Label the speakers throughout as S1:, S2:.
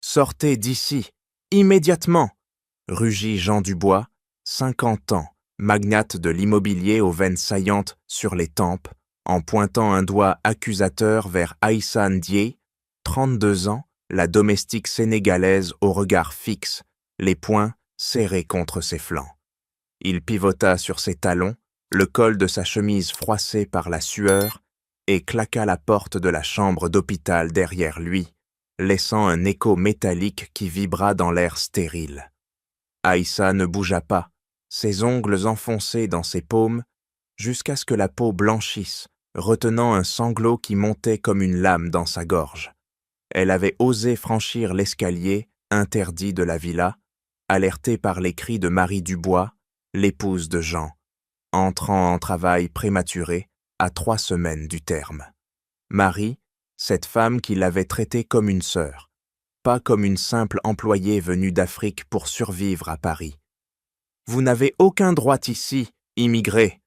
S1: Sortez d'ici, immédiatement !» rugit Jean Dubois, 50 ans, magnate de l'immobilier aux veines saillantes sur les tempes, en pointant un doigt accusateur vers Aïssa Ndiaye, 32 ans, la domestique sénégalaise au regard fixe, les poings serrés contre ses flancs. Il pivota sur ses talons, le col de sa chemise froissé par la sueur, et claqua la porte de la chambre d'hôpital derrière lui, laissant un écho métallique qui vibra dans l'air stérile. Aïssa ne bougea pas, ses ongles enfoncés dans ses paumes, jusqu'à ce que la peau blanchisse, retenant un sanglot qui montait comme une lame dans sa gorge. Elle avait osé franchir l'escalier interdit de la villa, alertée par les cris de Marie Dubois, l'épouse de Jean, entrant en travail prématuré à 3 semaines du terme. Marie, cette femme qui l'avait traitée comme une sœur, pas comme une simple employée venue d'Afrique pour survivre à Paris. « Vous n'avez aucun droit ici, immigré !»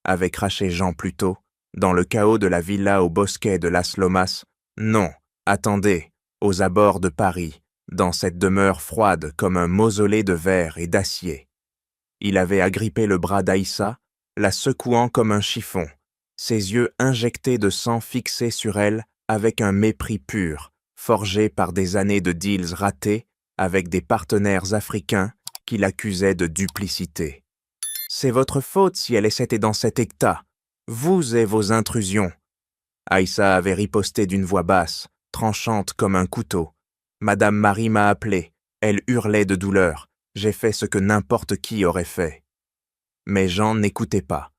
S1: avait craché Jean plus tôt, dans le chaos de la villa au bosquet de Las Lomas. « Non, attendez, aux abords de Paris, dans cette demeure froide comme un mausolée de verre et d'acier. » Il avait agrippé le bras d'Aïssa, la secouant comme un chiffon, ses yeux injectés de sang fixés sur elle avec un mépris pur, forgé par des années de deals ratés avec des partenaires africains qui l'accusaient de duplicité. « C'est votre faute si elle était dans cet état, vous et vos intrusions. » Aïssa avait riposté d'une voix basse, tranchante comme un couteau. « Madame Marie m'a appelé, elle hurlait de douleur, j'ai fait ce que n'importe qui aurait fait. » Mais Jean n'écoutait pas.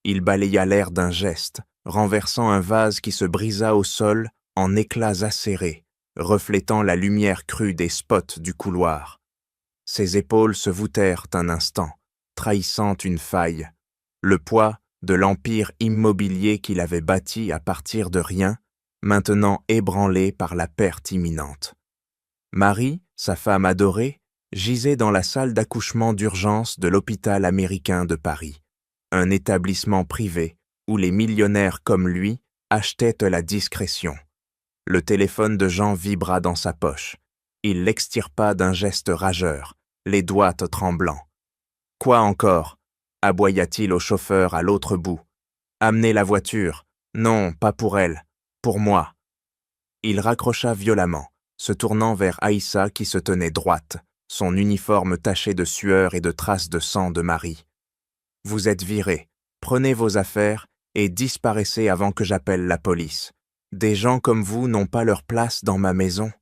S1: Il balaya l'air d'un geste, renversant un vase qui se brisa au sol en éclats acérés, reflétant la lumière crue des spots du couloir. Ses épaules se voûtèrent un instant, trahissant une faille. Le poids de l'empire immobilier qu'il avait bâti à partir de rien, maintenant ébranlé par la perte imminente. Marie, sa femme adorée, gisait dans la salle d'accouchement d'urgence de l'hôpital américain de Paris, un établissement privé où les millionnaires comme lui achetaient la discrétion. Le téléphone de Jean vibra dans sa poche. Il l'extirpa d'un geste rageur, les doigts tremblants. « Quoi encore ?» aboya-t-il au chauffeur à l'autre bout. « Amenez la voiture. Non, pas pour elle, pour moi. » Il raccrocha violemment, se tournant vers Aïssa qui se tenait droite, son uniforme taché de sueur et de traces de sang de Marie. « Vous êtes viré. Prenez vos affaires et disparaissez avant que j'appelle la police. Des gens comme vous n'ont pas leur place dans ma maison. »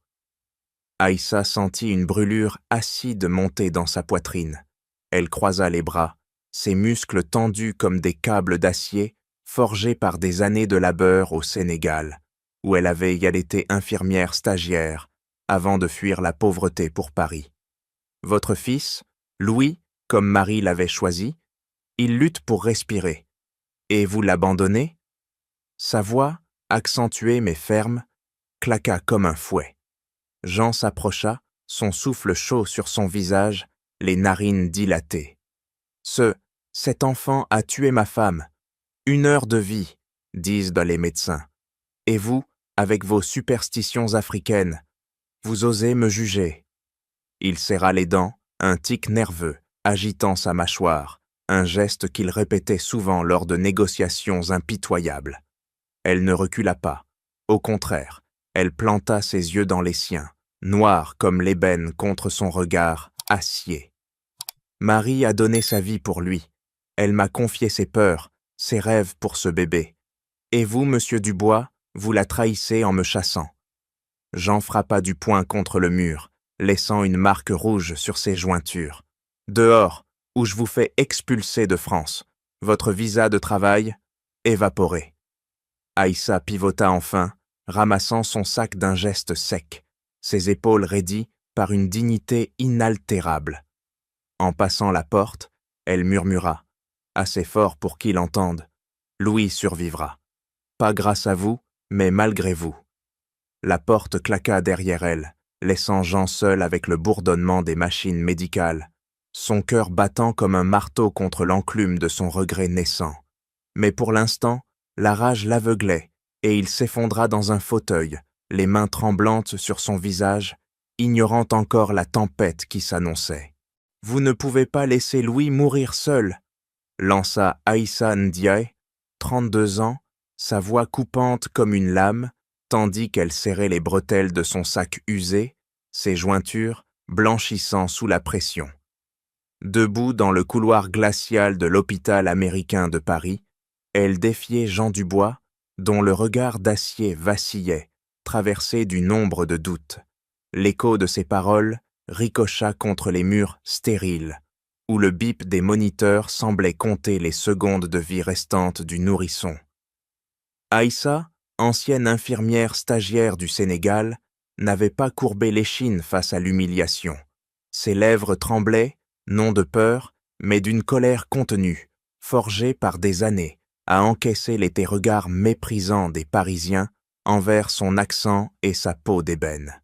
S1: Aïssa sentit une brûlure acide monter dans sa poitrine. Elle croisa les bras, ses muscles tendus comme des câbles d'acier forgés par des années de labeur au Sénégal, où elle avait été infirmière stagiaire avant de fuir la pauvreté pour Paris. Votre fils, Louis, comme Marie l'avait choisi, il lutte pour respirer. Et vous l'abandonnez ? Sa voix, accentuée mais ferme, claqua comme un fouet. Jean s'approcha, son souffle chaud sur son visage, les narines dilatées. Cet enfant a tué ma femme. 1 heure de vie, disent les médecins. Et vous, avec vos superstitions africaines, vous osez me juger. Il serra les dents, un tic nerveux, agitant sa mâchoire, un geste qu'il répétait souvent lors de négociations impitoyables. Elle ne recula pas. Au contraire, elle planta ses yeux dans les siens, noirs comme l'ébène contre son regard acier. Marie a donné sa vie pour lui. Elle m'a confié ses peurs, ses rêves pour ce bébé. Et vous, monsieur Dubois, vous la trahissez en me chassant. Jean frappa du poing contre le mur, laissant une marque rouge sur ses jointures. Dehors, ou je vous fais expulser de France. Votre visa de travail, évaporé. Aïssa pivota enfin, ramassant son sac d'un geste sec, ses épaules raidies par une dignité inaltérable. En passant la porte, elle murmura, assez fort pour qu'il entende. Louis survivra. Pas grâce à vous, mais malgré vous. La porte claqua derrière elle, laissant Jean seul avec le bourdonnement des machines médicales, son cœur battant comme un marteau contre l'enclume de son regret naissant. Mais pour l'instant, la rage l'aveuglait et il s'effondra dans un fauteuil, les mains tremblantes sur son visage, ignorant encore la tempête qui s'annonçait. « Vous ne pouvez pas laisser Louis mourir seul !» lança Aïssa Ndiaye, 32 ans, sa voix coupante comme une lame, tandis qu'elle serrait les bretelles de son sac usé, ses jointures blanchissant sous la pression. Debout dans le couloir glacial de l'hôpital américain de Paris, elle défiait Jean Dubois, dont le regard d'acier vacillait, traversé d'une ombre de doute. L'écho de ses paroles ricocha contre les murs stériles, où le bip des moniteurs semblait compter les secondes de vie restantes du nourrisson. Aïssa, ancienne infirmière stagiaire du Sénégal, n'avait pas courbé l'échine face à l'humiliation. Ses lèvres tremblaient, non de peur, mais d'une colère contenue, forgée par des années, à encaisser les regards méprisants des Parisiens envers son accent et sa peau d'ébène.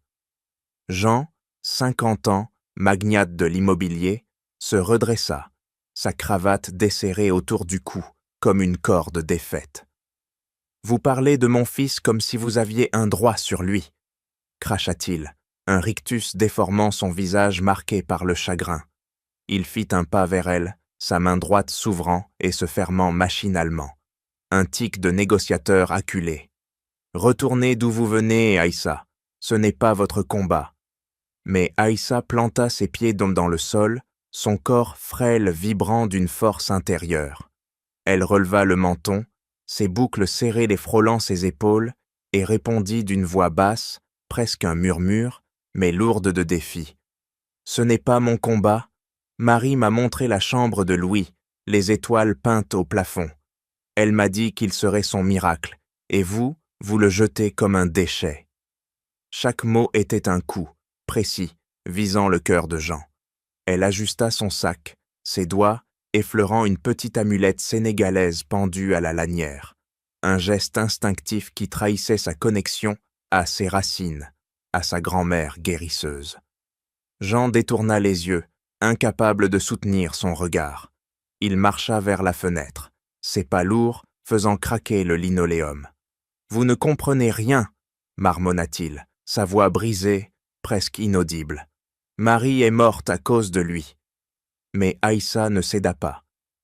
S1: Jean, 50 ans, magnate de l'immobilier, se redressa, sa cravate desserrée autour du cou, comme une corde défaite. « Vous parlez de mon fils comme si vous aviez un droit sur lui », cracha-t-il, un rictus déformant son visage marqué par le chagrin. Il fit un pas vers elle, sa main droite s'ouvrant et se fermant machinalement. Un tic de négociateur acculé. « Retournez d'où vous venez, Aïssa, ce n'est pas votre combat. » Mais Aïssa planta ses pieds dans le sol, son corps frêle vibrant d'une force intérieure. Elle releva le menton, ses boucles serrées les frôlant ses épaules, et répondit d'une voix basse, presque un murmure, mais lourde de défi. « Ce n'est pas mon combat. Marie m'a montré la chambre de Louis, les étoiles peintes au plafond. Elle m'a dit qu'il serait son miracle, et vous le jetez comme un déchet. » Chaque mot était un coup, précis, visant le cœur de Jean. Elle ajusta son sac, ses doigts effleurant une petite amulette sénégalaise pendue à la lanière, un geste instinctif qui trahissait sa connexion à ses racines, à sa grand-mère guérisseuse. Jean détourna les yeux, incapable de soutenir son regard. Il marcha vers la fenêtre, ses pas lourds faisant craquer le linoléum. « Vous ne comprenez rien !» marmonna-t-il, sa voix brisée, presque inaudible. « Marie est morte à cause de lui. » Mais Aïssa ne céda pas.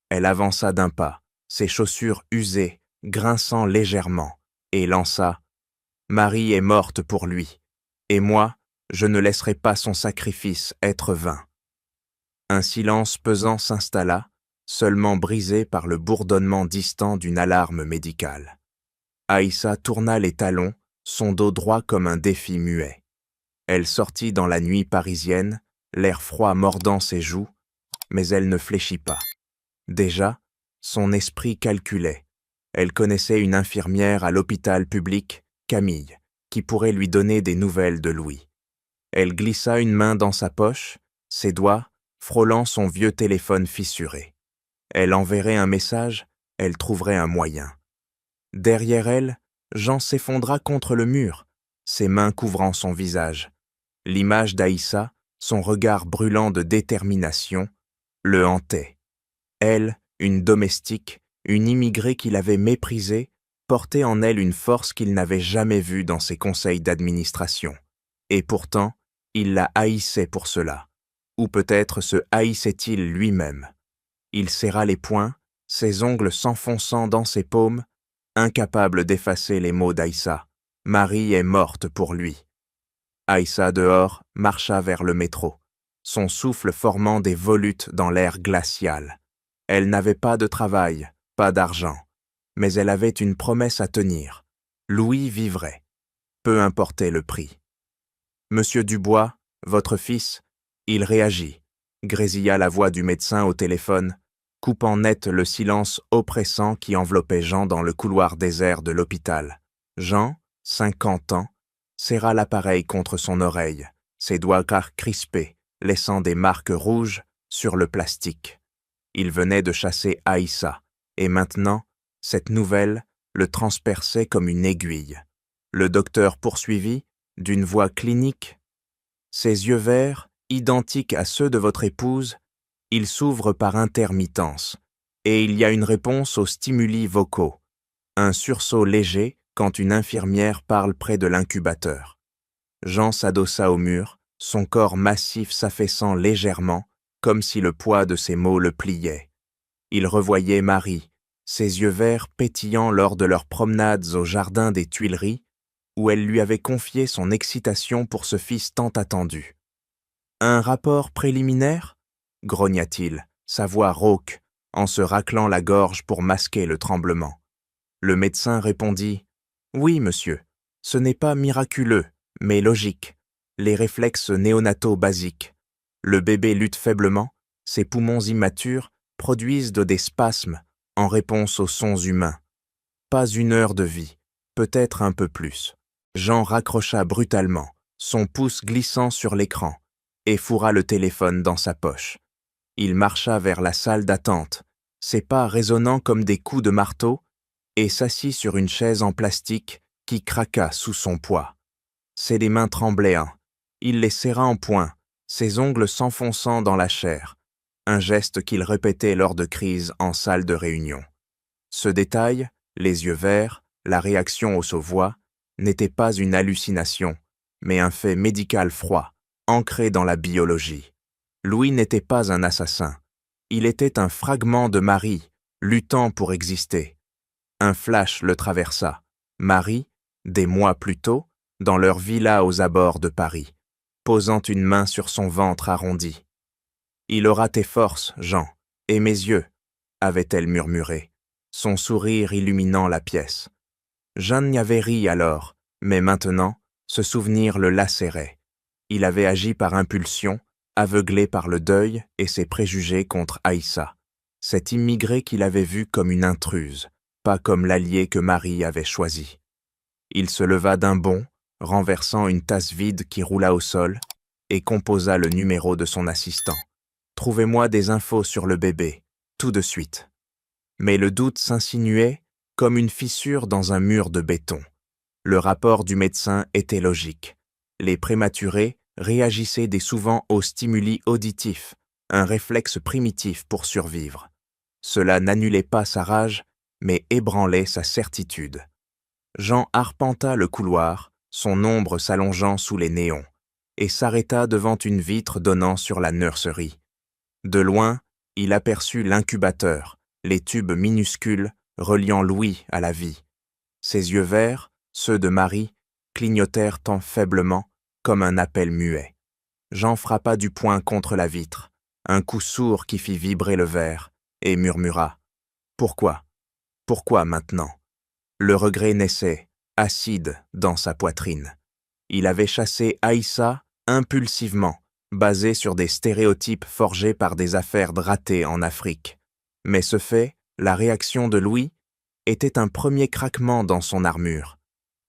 S1: Elle avança d'un pas, ses chaussures usées, grinçant légèrement, et lança « Marie est morte pour lui, et moi, je ne laisserai pas son sacrifice être vain. » Un silence pesant s'installa, seulement brisé par le bourdonnement distant d'une alarme médicale. Aïssa tourna les talons, son dos droit comme un défi muet. Elle sortit dans la nuit parisienne, l'air froid mordant ses joues, mais elle ne fléchit pas. Déjà, son esprit calculait. Elle connaissait une infirmière à l'hôpital public, Camille, qui pourrait lui donner des nouvelles de Louis. Elle glissa une main dans sa poche, ses doigts frôlant son vieux téléphone fissuré. Elle enverrait un message, elle trouverait un moyen. Derrière elle, Jean s'effondra contre le mur, ses mains couvrant son visage. L'image d'Aïssa, son regard brûlant de détermination, le hantait. Elle, une domestique, une immigrée qu'il avait méprisée, portait en elle une force qu'il n'avait jamais vue dans ses conseils d'administration. Et pourtant, il la haïssait pour cela. Ou peut-être se haïssait-il lui-même. Il serra les poings, ses ongles s'enfonçant dans ses paumes, incapable d'effacer les mots d'Aïssa. Marie est morte pour lui. Aïssa dehors marcha vers le métro, son souffle formant des volutes dans l'air glacial. Elle n'avait pas de travail, pas d'argent, mais elle avait une promesse à tenir. Louis vivrait, peu importait le prix. « Monsieur Dubois, votre fils ?» Il réagit, grésilla la voix du médecin au téléphone, coupant net le silence oppressant qui enveloppait Jean dans le couloir désert de l'hôpital. Jean, 50 ans, serra l'appareil contre son oreille, ses doigts crispés, laissant des marques rouges sur le plastique. Il venait de chasser Aïssa, et maintenant, cette nouvelle le transperçait comme une aiguille. Le docteur poursuivit, d'une voix clinique. « Ses yeux verts, identiques à ceux de votre épouse, ils s'ouvrent par intermittence, et il y a une réponse aux stimuli vocaux, un sursaut léger quand une infirmière parle près de l'incubateur. » Jean s'adossa au mur, son corps massif s'affaissant légèrement, comme si le poids de ses mots le pliait. Il revoyait Marie, ses yeux verts pétillants lors de leurs promenades au jardin des Tuileries, où elle lui avait confié son excitation pour ce fils tant attendu. « Un rapport préliminaire » grogna-t-il, sa voix rauque, en se raclant la gorge pour masquer le tremblement. Le médecin répondit « Oui, monsieur, ce n'est pas miraculeux, mais logique. Les réflexes néonataux basiques. Le bébé lutte faiblement, ses poumons immatures produisent des spasmes en réponse aux sons humains. Pas 1 heure de vie, peut-être un peu plus. » Jean raccrocha brutalement, son pouce glissant sur l'écran, et fourra le téléphone dans sa poche. Il marcha vers la salle d'attente, ses pas résonnant comme des coups de marteau, et s'assit sur une chaise en plastique qui craqua sous son poids. Ses mains tremblaient, il les serra en poing, ses ongles s'enfonçant dans la chair, un geste qu'il répétait lors de crises en salle de réunion. Ce détail, les yeux verts, la réaction aux sauvoi, n'était pas une hallucination, mais un fait médical froid, ancré dans la biologie. Louis n'était pas un assassin. Il était un fragment de Marie, luttant pour exister. Un flash le traversa. Marie, des mois plus tôt, dans leur villa aux abords de Paris, posant une main sur son ventre arrondi. « Il aura tes forces, Jean, et mes yeux, » avait-elle murmuré, son sourire illuminant la pièce. Jeanne n'y avait ri alors, mais maintenant, ce souvenir le lacérait. Il avait agi par impulsion, aveuglé par le deuil et ses préjugés contre Aïssa, cette immigrée qu'il avait vue comme une intruse, pas comme l'allié que Marie avait choisi. Il se leva d'un bond, renversant une tasse vide qui roula au sol, et composa le numéro de son assistant. « Trouvez-moi des infos sur le bébé, tout de suite. » Mais le doute s'insinuait comme une fissure dans un mur de béton. Le rapport du médecin était logique. Les prématurés réagissaient dès souvent aux stimuli auditifs, un réflexe primitif pour survivre. Cela n'annulait pas sa rage, mais ébranlait sa certitude. Jean arpenta le couloir, son ombre s'allongeant sous les néons, et s'arrêta devant une vitre donnant sur la nurserie. De loin, il aperçut l'incubateur, les tubes minuscules reliant Louis à la vie. Ses yeux verts, ceux de Marie, clignotèrent tant faiblement comme un appel muet. Jean frappa du poing contre la vitre, un coup sourd qui fit vibrer le verre, et murmura « Pourquoi ? Pourquoi maintenant ?» Le regret naissait, acide, dans sa poitrine. Il avait chassé Aïssa impulsivement, basé sur des stéréotypes forgés par des affaires ratées en Afrique. Mais ce fait, la réaction de Louis, était un premier craquement dans son armure.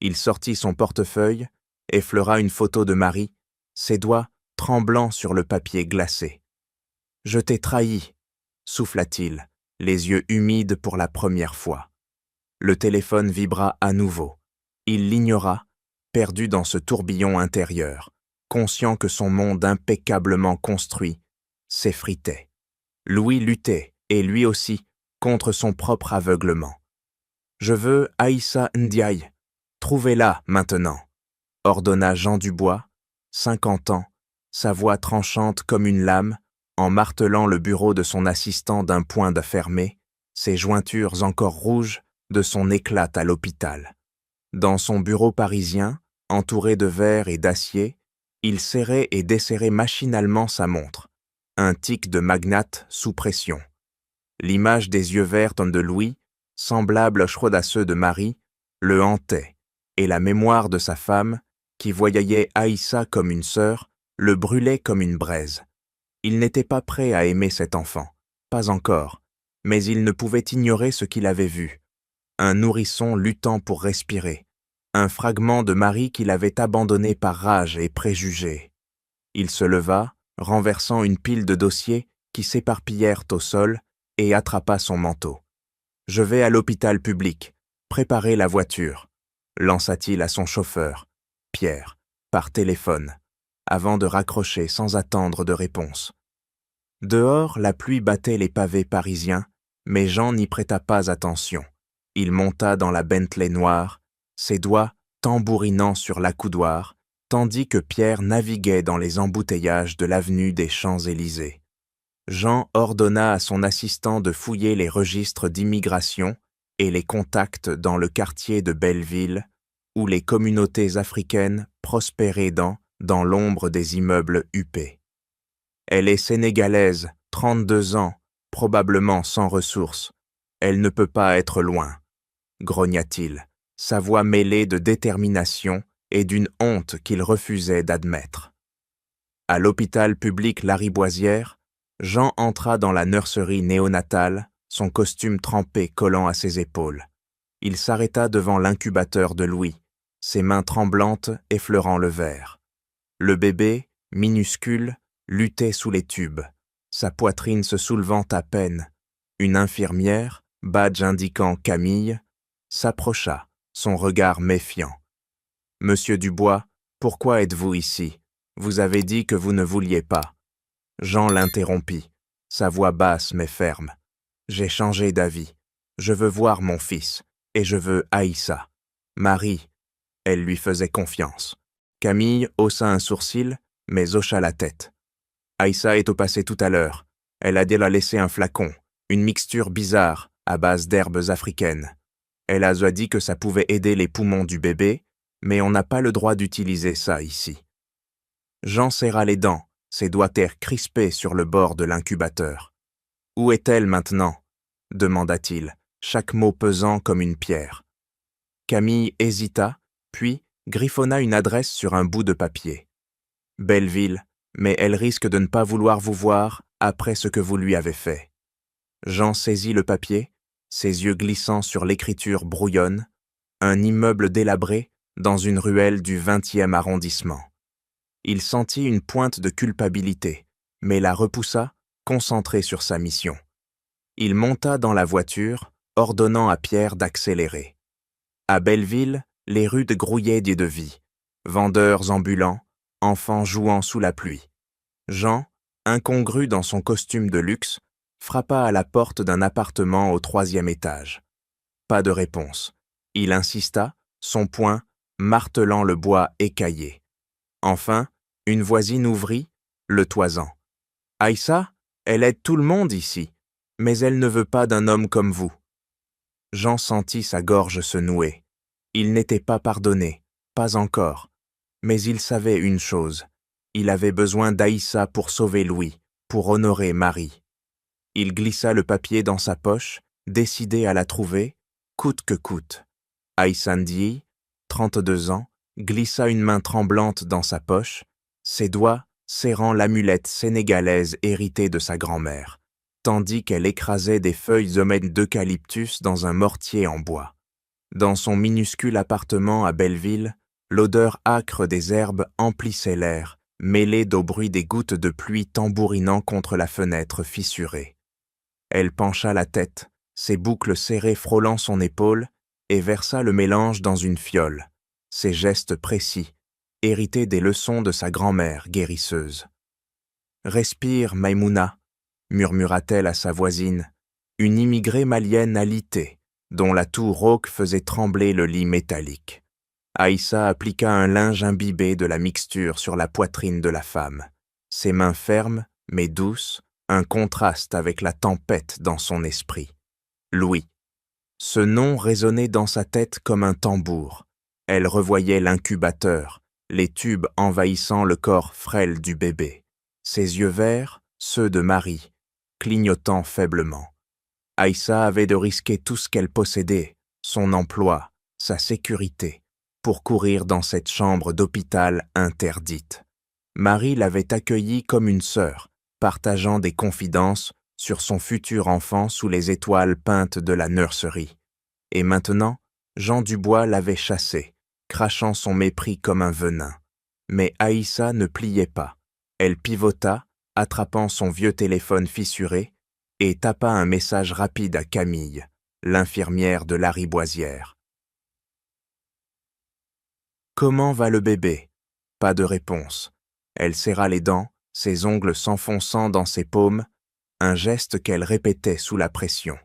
S1: Il sortit son portefeuille, effleura une photo de Marie, ses doigts tremblants sur le papier glacé. « Je t'ai trahi », souffla-t-il, les yeux humides pour la première fois. Le téléphone vibra à nouveau. Il l'ignora, perdu dans ce tourbillon intérieur, conscient que son monde impeccablement construit s'effritait. Louis luttait, et lui aussi, contre son propre aveuglement. « Je veux Aïssa Ndiaye. Trouvez-la maintenant », ordonna Jean Dubois, 50 ans, sa voix tranchante comme une lame, en martelant le bureau de son assistant d'un poing de fermé, ses jointures encore rouges de son éclat à l'hôpital. Dans son bureau parisien, entouré de verre et d'acier, il serrait et desserrait machinalement sa montre, un tic de magnate sous pression. L'image des yeux verts de Louis, semblable à ceux de Marie, le hantait, et la mémoire de sa femme, qui voyait Aïssa comme une sœur, le brûlait comme une braise. Il n'était pas prêt à aimer cet enfant, pas encore, mais il ne pouvait ignorer ce qu'il avait vu. Un nourrisson luttant pour respirer, un fragment de Marie qu'il avait abandonné par rage et préjugés. Il se leva, renversant une pile de dossiers qui s'éparpillèrent au sol, et attrapa son manteau. « Je vais à l'hôpital public, préparer la voiture », lança-t-il à son chauffeur, Pierre, par téléphone, avant de raccrocher sans attendre de réponse. Dehors, la pluie battait les pavés parisiens, mais Jean n'y prêta pas attention. Il monta dans la Bentley noire, ses doigts tambourinant sur l'accoudoir, tandis que Pierre naviguait dans les embouteillages de l'avenue des Champs-Élysées. Jean ordonna à son assistant de fouiller les registres d'immigration et les contacts dans le quartier de Belleville, où les communautés africaines prospéraient dans l'ombre des immeubles huppés. Elle est sénégalaise, 32 ans, probablement sans ressources. Elle ne peut pas être loin, grogna-t-il, sa voix mêlée de détermination et d'une honte qu'il refusait d'admettre. À l'hôpital public Lariboisière, Jean entra dans la nurserie néonatale, son costume trempé collant à ses épaules. Il s'arrêta devant l'incubateur de Louis, ses mains tremblantes effleurant le verre. Le bébé, minuscule, luttait sous les tubes, sa poitrine se soulevant à peine. Une infirmière, badge indiquant Camille, s'approcha, son regard méfiant. « Monsieur Dubois, pourquoi êtes-vous ici? Vous avez dit que vous ne vouliez pas. » Jean l'interrompit, sa voix basse mais ferme. « J'ai changé d'avis. Je veux voir mon fils, et je veux Aïssa. Marie. » Elle lui faisait confiance. Camille haussa un sourcil, mais hocha la tête. « Aïssa est au passé tout à l'heure. Elle a dû la laisser un flacon, une mixture bizarre, à base d'herbes africaines. Elle a dit que ça pouvait aider les poumons du bébé, mais on n'a pas le droit d'utiliser ça ici. » Jean serra les dents, ses doigts crispés sur le bord de l'incubateur. « Où est-elle maintenant ?» demanda-t-il, chaque mot pesant comme une pierre. Camille hésita, puis griffonna une adresse sur un bout de papier. « Belleville, mais elle risque de ne pas vouloir vous voir après ce que vous lui avez fait. » Jean saisit le papier, ses yeux glissant sur l'écriture brouillonne, un immeuble délabré dans une ruelle du 20e arrondissement. Il sentit une pointe de culpabilité, mais la repoussa, concentré sur sa mission. Il monta dans la voiture, ordonnant à Pierre d'accélérer. À Belleville, les rues grouillaient de vie, vendeurs ambulants, enfants jouant sous la pluie. Jean, incongru dans son costume de luxe, frappa à la porte d'un appartement au 3e étage. Pas de réponse. Il insista, son poing martelant le bois écaillé. Enfin, une voisine ouvrit, le toisant. « Aïssa, elle aide tout le monde ici, mais elle ne veut pas d'un homme comme vous. » Jean sentit sa gorge se nouer. Il n'était pas pardonné, pas encore. Mais il savait une chose. Il avait besoin d'Aïssa pour sauver Louis, pour honorer Marie. Il glissa le papier dans sa poche, décidé à la trouver, coûte que coûte. Aïssa Ndiaye, 32 ans, glissa une main tremblante dans sa poche, ses doigts serrant l'amulette sénégalaise héritée de sa grand-mère, tandis qu'elle écrasait des feuilles homènes d'eucalyptus dans un mortier en bois. Dans son minuscule appartement à Belleville, l'odeur âcre des herbes emplissait l'air, mêlée au bruit des gouttes de pluie tambourinant contre la fenêtre fissurée. Elle pencha la tête, ses boucles serrées frôlant son épaule, et versa le mélange dans une fiole, ses gestes précis, hérités des leçons de sa grand-mère guérisseuse. « Respire, Maïmouna » murmura-t-elle à sa voisine, une immigrée malienne alitée, dont la toux rauque faisait trembler le lit métallique. Aïssa appliqua un linge imbibé de la mixture sur la poitrine de la femme, ses mains fermes, mais douces, un contraste avec la tempête dans son esprit. Louis. Ce nom résonnait dans sa tête comme un tambour. Elle revoyait l'incubateur, les tubes envahissant le corps frêle du bébé, ses yeux verts, ceux de Marie, clignotant faiblement. Aïssa avait de risquer tout ce qu'elle possédait, son emploi, sa sécurité, pour courir dans cette chambre d'hôpital interdite. Marie l'avait accueillie comme une sœur, partageant des confidences sur son futur enfant sous les étoiles peintes de la nurserie. Et maintenant, Jean Dubois l'avait chassée, crachant son mépris comme un venin. Mais Aïssa ne pliait pas. Elle pivota, attrapant son vieux téléphone fissuré, et tapa un message rapide à Camille, l'infirmière de Lariboisière. « Comment va le bébé ?» Pas de réponse. Elle serra les dents, ses ongles s'enfonçant dans ses paumes, un geste qu'elle répétait sous la pression.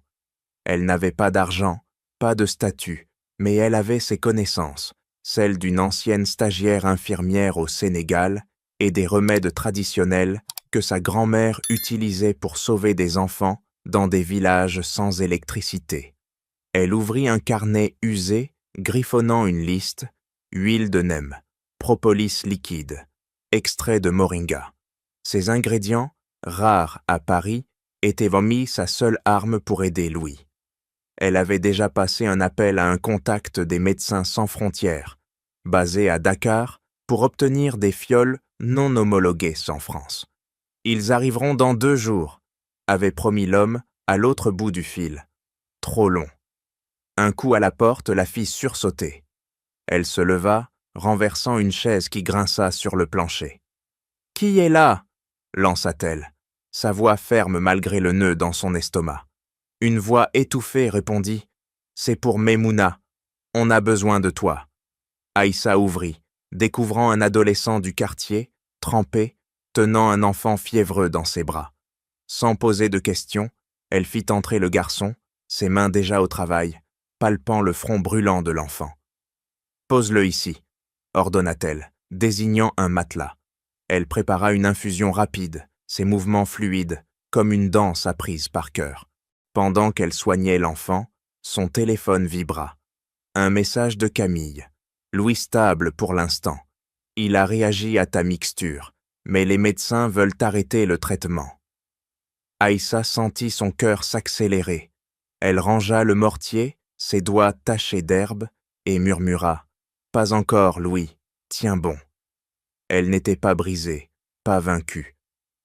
S1: Elle n'avait pas d'argent, pas de statut, mais elle avait ses connaissances, celle d'une ancienne stagiaire infirmière au Sénégal et des remèdes traditionnels que sa grand-mère utilisait pour sauver des enfants dans des villages sans électricité. Elle ouvrit un carnet usé, griffonnant une liste: huile de neem, propolis liquide, extrait de moringa. Ces ingrédients, rares à Paris, étaient promis sa seule arme pour aider Louis. Elle avait déjà passé un appel à un contact des Médecins sans frontières, basé à Dakar, pour obtenir des fioles non homologuées en France. Ils arriveront dans 2 jours, avait promis l'homme à l'autre bout du fil. Trop long. Un coup à la porte la fit sursauter. Elle se leva, renversant une chaise qui grinça sur le plancher. « Qui est là ?» lança-t-elle, sa voix ferme malgré le nœud dans son estomac. Une voix étouffée répondit: « C'est pour Memouna. On a besoin de toi. » Aïssa ouvrit, découvrant un adolescent du quartier, trempé, tenant un enfant fiévreux dans ses bras. Sans poser de questions, elle fit entrer le garçon, ses mains déjà au travail, palpant le front brûlant de l'enfant. « Pose-le ici, » ordonna-t-elle, désignant un matelas. Elle prépara une infusion rapide, ses mouvements fluides, comme une danse apprise par cœur. Pendant qu'elle soignait l'enfant, son téléphone vibra. Un message de Camille. « Louis stable pour l'instant. Il a réagi à ta mixture, mais les médecins veulent arrêter le traitement. » Aïssa sentit son cœur s'accélérer. Elle rangea le mortier, ses doigts tachés d'herbe, et murmura: « Pas encore, Louis, tiens bon. » Elle n'était pas brisée, pas vaincue.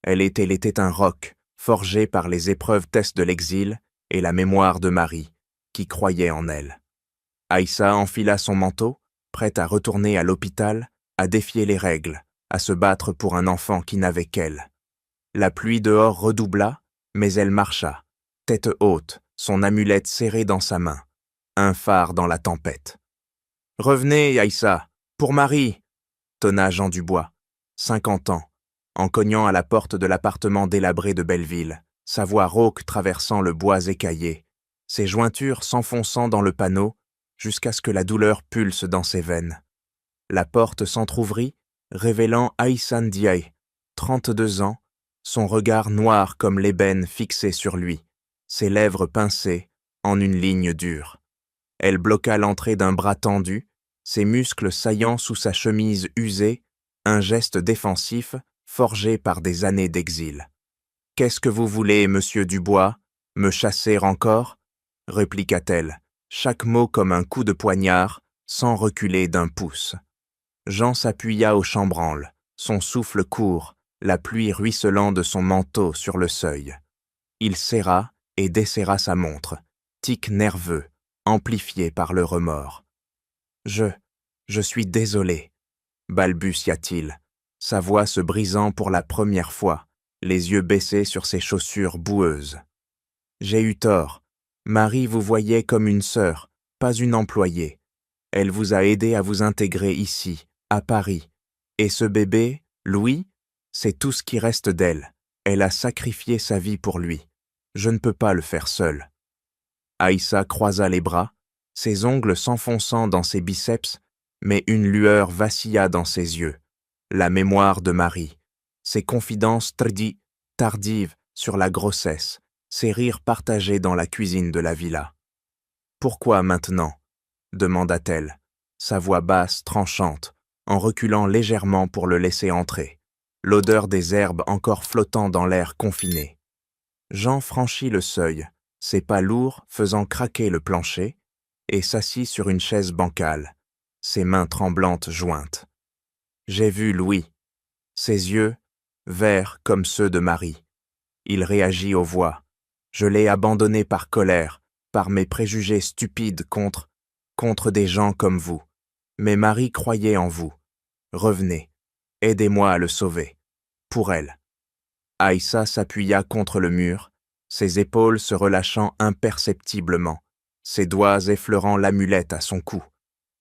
S1: Elle était un roc, forgé par les épreuves de l'exil et la mémoire de Marie, qui croyait en elle. Aïssa enfila son manteau, prête à retourner à l'hôpital, à défier les règles, à se battre pour un enfant qui n'avait qu'elle. La pluie dehors redoubla, mais elle marcha, tête haute, son amulette serrée dans sa main, un phare dans la tempête. « Revenez, Aïssa, pour Marie !» tonna Jean Dubois, 50 ans, en cognant à la porte de l'appartement délabré de Belleville, sa voix rauque traversant le bois écaillé, ses jointures s'enfonçant dans le panneau jusqu'à ce que la douleur pulse dans ses veines. La porte s'entr'ouvrit, révélant Aïssa Ndiaye, 32 ans, son regard noir comme l'ébène fixé sur lui, ses lèvres pincées en une ligne dure. Elle bloqua l'entrée d'un bras tendu, ses muscles saillants sous sa chemise usée, un geste défensif forgé par des années d'exil. « Qu'est-ce que vous voulez, monsieur Dubois? Me chasser encore ?» répliqua-t-elle, chaque mot comme un coup de poignard, sans reculer d'un pouce. Jean s'appuya au chambranle, son souffle court, la pluie ruisselant de son manteau sur le seuil. Il serra et desserra sa montre, tic nerveux, amplifié par le remords. « Je suis désolé, » balbutia-t-il, sa voix se brisant pour la première fois, les yeux baissés sur ses chaussures boueuses. « J'ai eu tort. Marie vous voyait comme une sœur, pas une employée. Elle vous a aidé à vous intégrer ici, à Paris. Et ce bébé, Louis, c'est tout ce qui reste d'elle. Elle a sacrifié sa vie pour lui. Je ne peux pas le faire seule. » Aïssa croisa les bras, ses ongles s'enfonçant dans ses biceps, mais une lueur vacilla dans ses yeux. La mémoire de Marie, ses confidences tardives sur la grossesse, ses rires partagés dans la cuisine de la villa. « Pourquoi maintenant ?» demanda-t-elle, sa voix basse, tranchante, en reculant légèrement pour le laisser entrer, l'odeur des herbes encore flottant dans l'air confiné. Jean franchit le seuil, ses pas lourds faisant craquer le plancher, et s'assit sur une chaise bancale, ses mains tremblantes jointes. J'ai vu Louis, ses yeux, verts comme ceux de Marie. Il réagit aux voix. Je l'ai abandonné par colère, par mes préjugés stupides contre des gens comme vous. Mais Marie croyait en vous. Revenez, aidez-moi à le sauver. Pour elle. Aïssa s'appuya contre le mur, ses épaules se relâchant imperceptiblement, ses doigts effleurant l'amulette à son cou.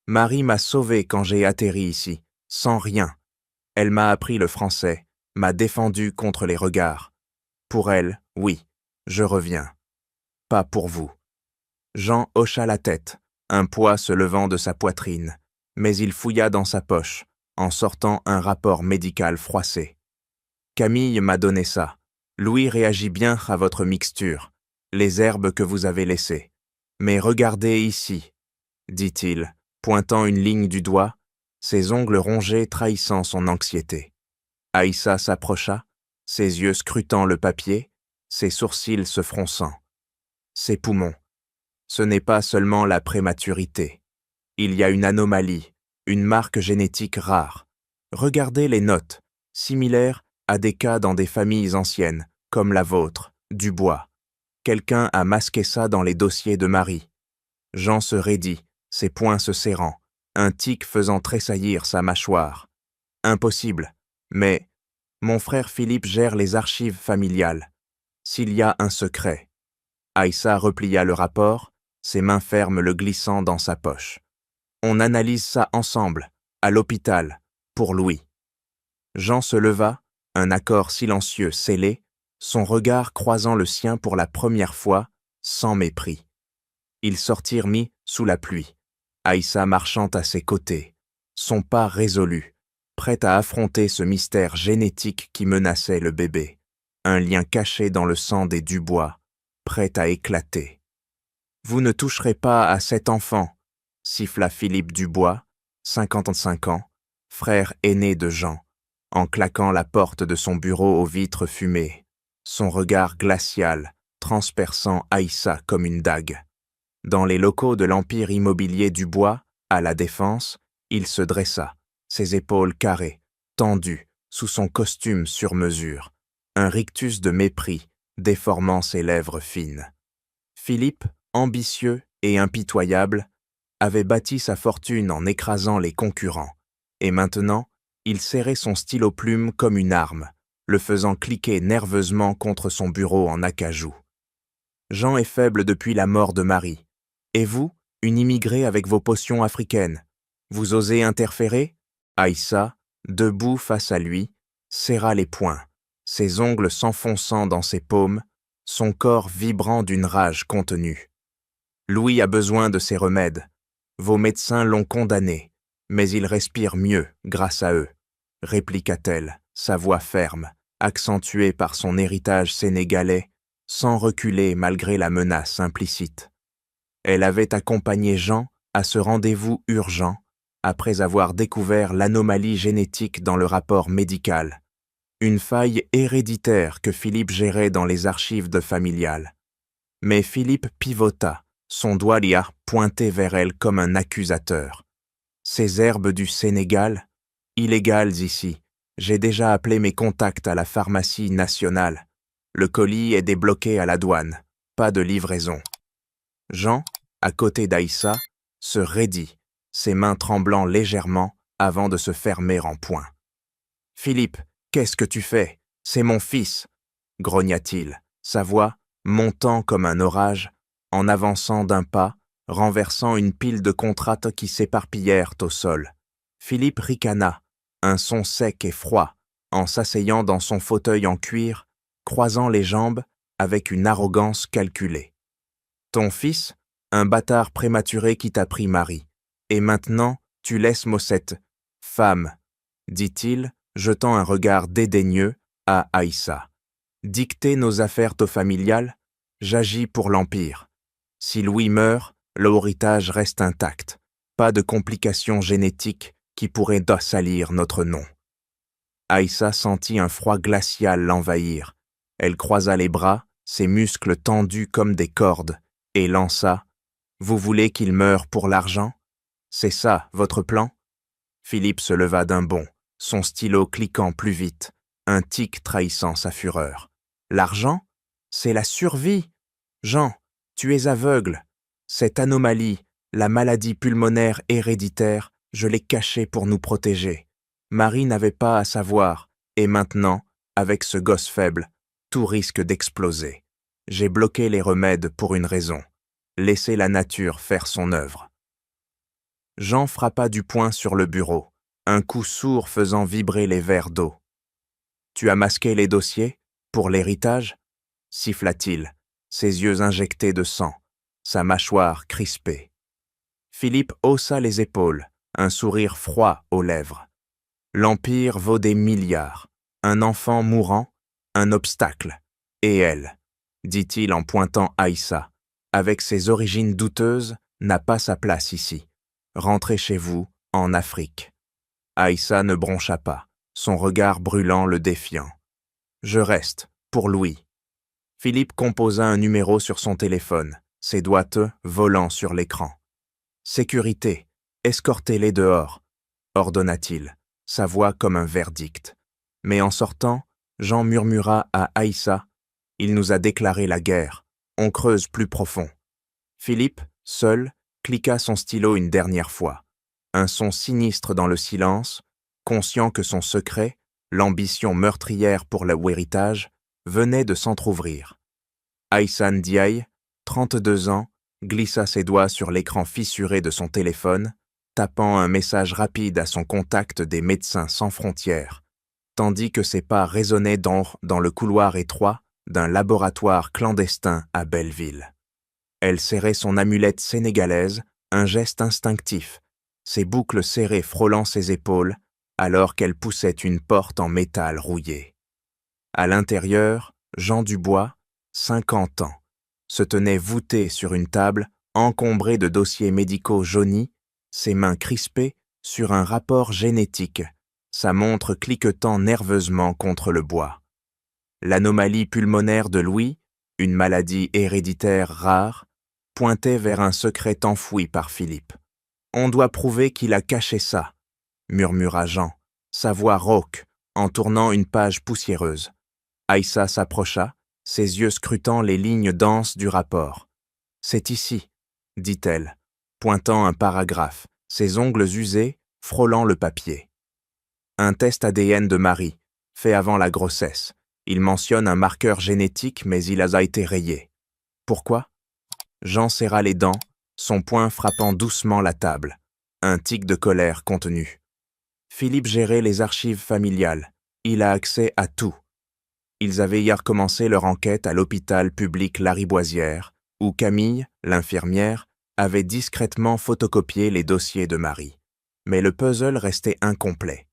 S1: Marie m'a sauvé quand j'ai atterri ici, sans rien. Elle m'a appris le français, m'a défendu contre les regards. Pour elle, oui, je reviens. Pas pour vous. Jean hocha la tête, un poids se levant de sa poitrine, mais il fouilla dans sa poche, en sortant un rapport médical froissé. Camille m'a donné ça. Louis réagit bien à votre mixture, les herbes que vous avez laissées. Mais regardez ici, dit-il, pointant une ligne du doigt, ses ongles rongés trahissant son anxiété. Aïssa s'approcha, ses yeux scrutant le papier, ses sourcils se fronçant. Ses poumons. Ce n'est pas seulement la prématurité. Il y a une anomalie, une marque génétique rare. Regardez les notes, similaires à des cas dans des familles anciennes, comme la vôtre, Dubois. Quelqu'un a masqué ça dans les dossiers de Marie. Jean se raidit, ses poings se serrant, un tic faisant tressaillir sa mâchoire. Impossible, mais mon frère Philippe gère les archives familiales. S'il y a un secret. Aïssa replia le rapport, ses mains fermes le glissant dans sa poche. On analyse ça ensemble, à l'hôpital, pour Louis. Jean se leva, un accord silencieux scellé, son regard croisant le sien pour la première fois, sans mépris. Ils sortirent mis sous la pluie, Aïssa marchant à ses côtés, son pas résolu, prête à affronter ce mystère génétique qui menaçait le bébé, un lien caché dans le sang des Dubois, prêt à éclater. « Vous ne toucherez pas à cet enfant », siffla Philippe Dubois, 55 ans, frère aîné de Jean, en claquant la porte de son bureau aux vitres fumées, son regard glacial transperçant Aïssa comme une dague. Dans les locaux de l'Empire immobilier Dubois, à La Défense, il se dressa, ses épaules carrées, tendues, sous son costume sur mesure, un rictus de mépris déformant ses lèvres fines. Philippe, ambitieux et impitoyable, avait bâti sa fortune en écrasant les concurrents, et maintenant, il serrait son stylo-plume comme une arme, le faisant cliquer nerveusement contre son bureau en acajou. Jean est faible depuis la mort de Marie. Et vous, une immigrée avec vos potions africaines, vous osez interférer? Aïssa, debout face à lui, serra les poings, ses ongles s'enfonçant dans ses paumes, son corps vibrant d'une rage contenue. Louis a besoin de ces remèdes. Vos médecins l'ont condamné, mais il respire mieux grâce à eux, répliqua-t-elle, sa voix ferme, accentuée par son héritage sénégalais, sans reculer malgré la menace implicite. Elle avait accompagné Jean à ce rendez-vous urgent après avoir découvert l'anomalie génétique dans le rapport médical, une faille héréditaire que Philippe gérait dans les archives de familiales. Mais Philippe pivota, son doigt liard pointé vers elle comme un accusateur. Ces herbes du Sénégal, illégales ici, j'ai déjà appelé mes contacts à la pharmacie nationale. Le colis est débloqué à la douane, pas de livraison. Jean, à côté d'Aïssa, se raidit, ses mains tremblant légèrement avant de se fermer en poing. « Philippe, qu'est-ce que tu fais? C'est mon fils !» grogna-t-il, sa voix montant comme un orage, en avançant d'un pas, renversant une pile de contrats qui s'éparpillèrent au sol. Philippe ricana, un son sec et froid, en s'asseyant dans son fauteuil en cuir, croisant les jambes avec une arrogance calculée. « Ton fils, un bâtard prématuré qui t'a pris Marie. Et maintenant, tu laisses Mossette, femme, dit-il, jetant un regard dédaigneux à Aïssa. Dicter nos affaires familiales, j'agis pour l'Empire. Si Louis meurt, l'héritage reste intact. Pas de complications génétiques qui pourraient salir notre nom. Aïssa sentit un froid glacial l'envahir. Elle croisa les bras, ses muscles tendus comme des cordes, et lança « Vous voulez qu'il meure pour l'argent? C'est ça, votre plan ?» Philippe se leva d'un bond, son stylo cliquant plus vite, un tic trahissant sa fureur. « L'argent? C'est la survie! Jean, tu es aveugle. Cette anomalie, la maladie pulmonaire héréditaire, je l'ai cachée pour nous protéger. Marie n'avait pas à savoir, et maintenant, avec ce gosse faible, tout risque d'exploser. J'ai bloqué les remèdes pour une raison. Laissez la nature faire son œuvre. » Jean frappa du poing sur le bureau, un coup sourd faisant vibrer les verres d'eau. « Tu as masqué les dossiers? Pour l'héritage » siffla-t-il, ses yeux injectés de sang, sa mâchoire crispée. Philippe haussa les épaules, un sourire froid aux lèvres. L'Empire vaut des milliards. Un enfant mourant, un obstacle. Et elle, dit-il en pointant Aïssa, avec ses origines douteuses, n'a pas sa place ici. Rentrez chez vous, en Afrique. Aïssa ne broncha pas, son regard brûlant le défiant. Je reste, pour Louis. Philippe composa un numéro sur son téléphone, ses doigts volant sur l'écran. Sécurité, escortez-les dehors, ordonna-t-il, sa voix comme un verdict. Mais en sortant, Jean murmura à Aïssa, « Il nous a déclaré la guerre, on creuse plus profond. » Philippe, seul, cliqua son stylo une dernière fois. Un son sinistre dans le silence, conscient que son secret, l'ambition meurtrière pour l'héritage, venait de s'entr'ouvrir. Aïssa Ndiaye, 32 ans, glissa ses doigts sur l'écran fissuré de son téléphone, tapant un message rapide à son contact des Médecins sans frontières, tandis que ses pas résonnaient dans le couloir étroit d'un laboratoire clandestin à Belleville. Elle serrait son amulette sénégalaise, un geste instinctif, ses boucles serrées frôlant ses épaules, alors qu'elle poussait une porte en métal rouillé. À l'intérieur, Jean Dubois, 50 ans, se tenait voûté sur une table encombrée de dossiers médicaux jaunis, ses mains crispées sur un rapport génétique, sa montre cliquetant nerveusement contre le bois. L'anomalie pulmonaire de Louis, une maladie héréditaire rare, pointait vers un secret enfoui par Philippe. « On doit prouver qu'il a caché ça », murmura Jean, sa voix rauque, en tournant une page poussiéreuse. Aïssa s'approcha, ses yeux scrutant les lignes denses du rapport. « C'est ici », dit-elle, pointant un paragraphe, ses ongles usés, frôlant le papier. Un test ADN de Marie, fait avant la grossesse. Il mentionne un marqueur génétique, mais il a été rayé. Pourquoi ? Jean serra les dents, son poing frappant doucement la table. Un tic de colère contenu. Philippe gérait les archives familiales. Il a accès à tout. Ils avaient hier commencé leur enquête à l'hôpital public Lariboisière, où Camille, l'infirmière, avait discrètement photocopié les dossiers de Marie. Mais le puzzle restait incomplet.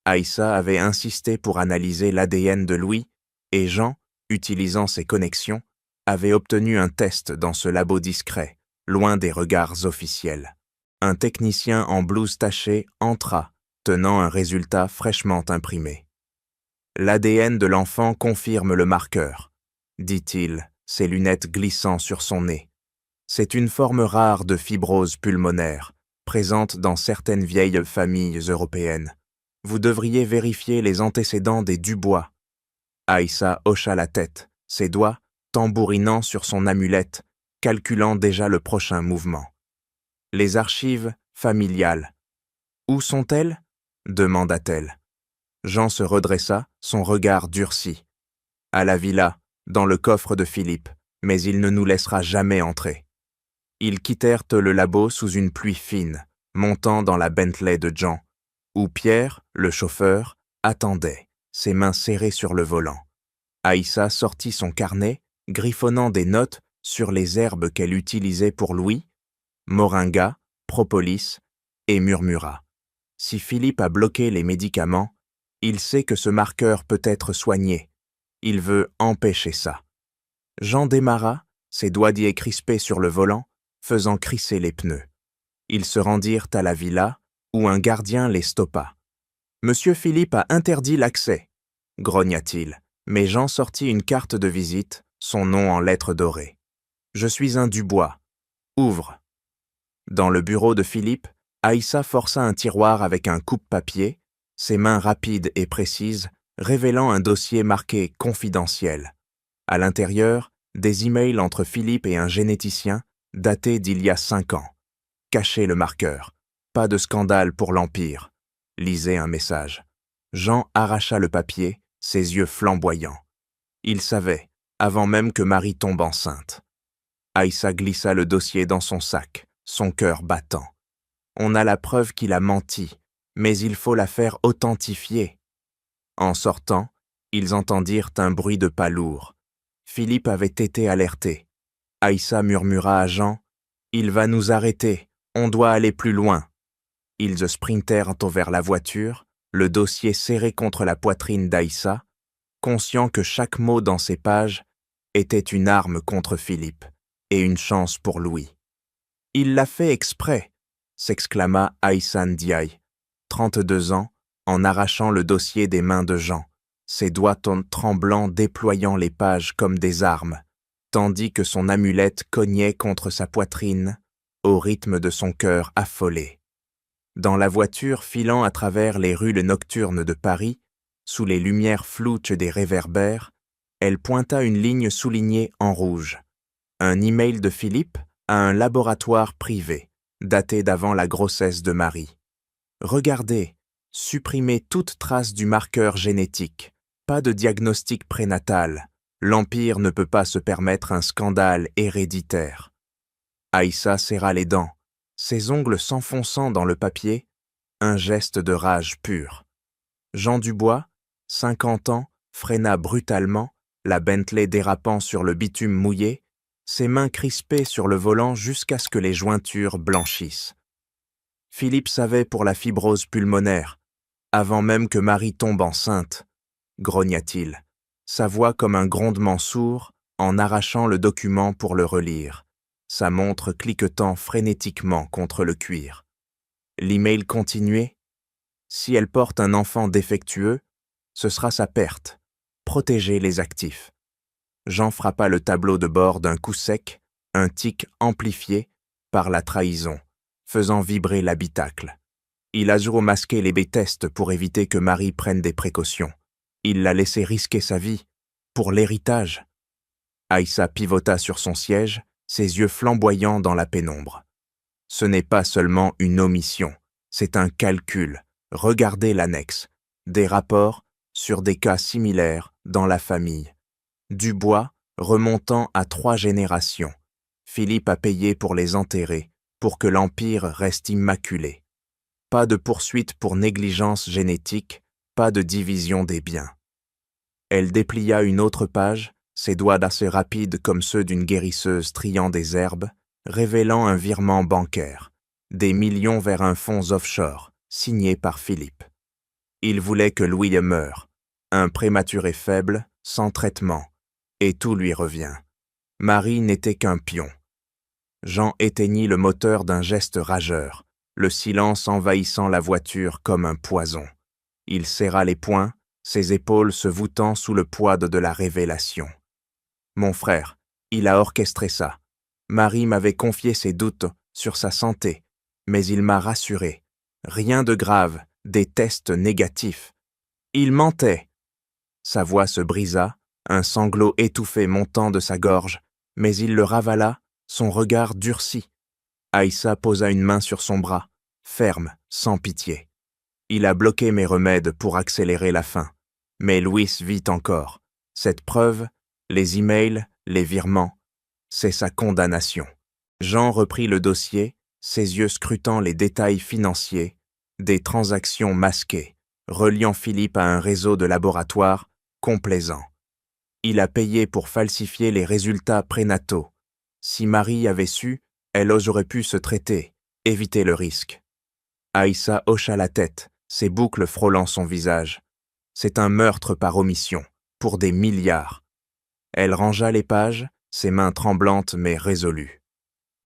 S1: Aïssa avait insisté pour analyser l'ADN de Louis, et Jean, utilisant ses connexions, avait obtenu un test dans ce labo discret, loin des regards officiels. Un technicien en blouse tachée entra, tenant un résultat fraîchement imprimé. L'ADN de l'enfant confirme le marqueur, dit-il, ses lunettes glissant sur son nez. C'est une forme rare de fibrose pulmonaire, présente dans certaines vieilles familles européennes. Vous devriez vérifier les antécédents des Dubois. Aïssa hocha la tête, ses doigts tambourinant sur son amulette, calculant déjà le prochain mouvement. Les archives familiales. Où sont-elles ? Demanda-t-elle. Jean se redressa, son regard durci. À la villa, dans le coffre de Philippe, mais il ne nous laissera jamais entrer. Ils quittèrent le labo sous une pluie fine, montant dans la Bentley de Jean, où Pierre, le chauffeur, attendait, ses mains serrées sur le volant. Aïssa sortit son carnet, griffonnant des notes sur les herbes qu'elle utilisait pour Louis, moringa, propolis, et murmura. Si Philippe a bloqué les médicaments, il sait que ce marqueur peut être soigné. Il veut empêcher ça. Jean démarra, ses doigts crispés sur le volant, faisant crisser les pneus. Ils se rendirent à la villa, où un gardien les stoppa. « Monsieur Philippe a interdit l'accès », grogna-t-il, mais Jean sortit une carte de visite, son nom en lettres dorées. « Je suis un Dubois. Ouvre. » Dans le bureau de Philippe, Aïssa força un tiroir avec un coupe-papier, ses mains rapides et précises, révélant un dossier marqué « confidentiel ». À l'intérieur, des emails entre Philippe et un généticien, datés d'il y a 5 ans. Cachez le marqueur. Pas de scandale pour l'Empire. Lisait un message. Jean arracha le papier, ses yeux flamboyants. Il savait, avant même que Marie tombe enceinte. Aïssa glissa le dossier dans son sac, son cœur battant. On a la preuve qu'il a menti, mais il faut la faire authentifier. En sortant, ils entendirent un bruit de pas lourd. Philippe avait été alerté. Aïssa murmura à Jean « Il va nous arrêter, on doit aller plus loin. » Ils sprintèrent vers la voiture, le dossier serré contre la poitrine d'Aïssa, conscient que chaque mot dans ces pages était une arme contre Philippe et une chance pour Louis. « Il l'a fait exprès !» s'exclama Aïssa Ndiaye, 32 ans, en arrachant le dossier des mains de Jean, ses doigts tremblants déployant les pages comme des armes, tandis que son amulette cognait contre sa poitrine au rythme de son cœur affolé. Dans la voiture filant à travers les rues nocturnes de Paris, sous les lumières floues des réverbères, elle pointa une ligne soulignée en rouge. Un email de Philippe à un laboratoire privé, daté d'avant la grossesse de Marie. Regardez, supprimez toute trace du marqueur génétique, pas de diagnostic prénatal. L'Empire ne peut pas se permettre un scandale héréditaire. Aïssa serra les dents, ses ongles s'enfonçant dans le papier, un geste de rage pure. Jean Dubois, 50 ans, freina brutalement, la Bentley dérapant sur le bitume mouillé, ses mains crispées sur le volant jusqu'à ce que les jointures blanchissent. Philippe savait pour la fibrose pulmonaire, avant même que Marie tombe enceinte, grogna-t-il, sa voix comme un grondement sourd en arrachant le document pour le relire, sa montre cliquetant frénétiquement contre le cuir. L'email continuait. Si elle porte un enfant défectueux, ce sera sa perte. Protégez les actifs. Jean frappa le tableau de bord d'un coup sec, un tic amplifié par la trahison, faisant vibrer l'habitacle. Il azuromasquait les B-tests pour éviter que Marie prenne des précautions. Il la laissait risquer sa vie, pour l'héritage. Aïssa pivota sur son siège, ses yeux flamboyants dans la pénombre. Ce n'est pas seulement une omission, c'est un calcul. Regardez l'annexe. Des rapports sur des cas similaires dans la famille. Dubois remontant à 3 générations. Philippe a payé pour les enterrer, pour que l'Empire reste immaculé. Pas de poursuite pour négligence génétique, pas de division des biens. Elle déplia une autre page, ses doigts assez rapides comme ceux d'une guérisseuse triant des herbes, révélant un virement bancaire, des millions vers un fonds offshore, signé par Philippe. Il voulait que Louis meure, un prématuré faible, sans traitement, et tout lui revient. Marie n'était qu'un pion. Jean éteignit le moteur d'un geste rageur, le silence envahissant la voiture comme un poison. Il serra les poings, ses épaules se voûtant sous le poids de la révélation. Mon frère, il a orchestré ça. Marie m'avait confié ses doutes sur sa santé, mais il m'a rassuré. Rien de grave, des tests négatifs. Il mentait. Sa voix se brisa, un sanglot étouffé montant de sa gorge, mais il le ravala, son regard durci. Aïssa posa une main sur son bras, ferme, sans pitié. Il a bloqué mes remèdes pour accélérer la fin. Mais Louis vit encore. Cette preuve, les emails, les virements, c'est sa condamnation. Jean reprit le dossier, ses yeux scrutant les détails financiers, des transactions masquées, reliant Philippe à un réseau de laboratoires complaisant. Il a payé pour falsifier les résultats prénataux. Si Marie avait su, elle aurait pu se traiter, éviter le risque. Aïssa hocha la tête, ses boucles frôlant son visage. C'est un meurtre par omission, pour des milliards. Elle rangea les pages, ses mains tremblantes mais résolues.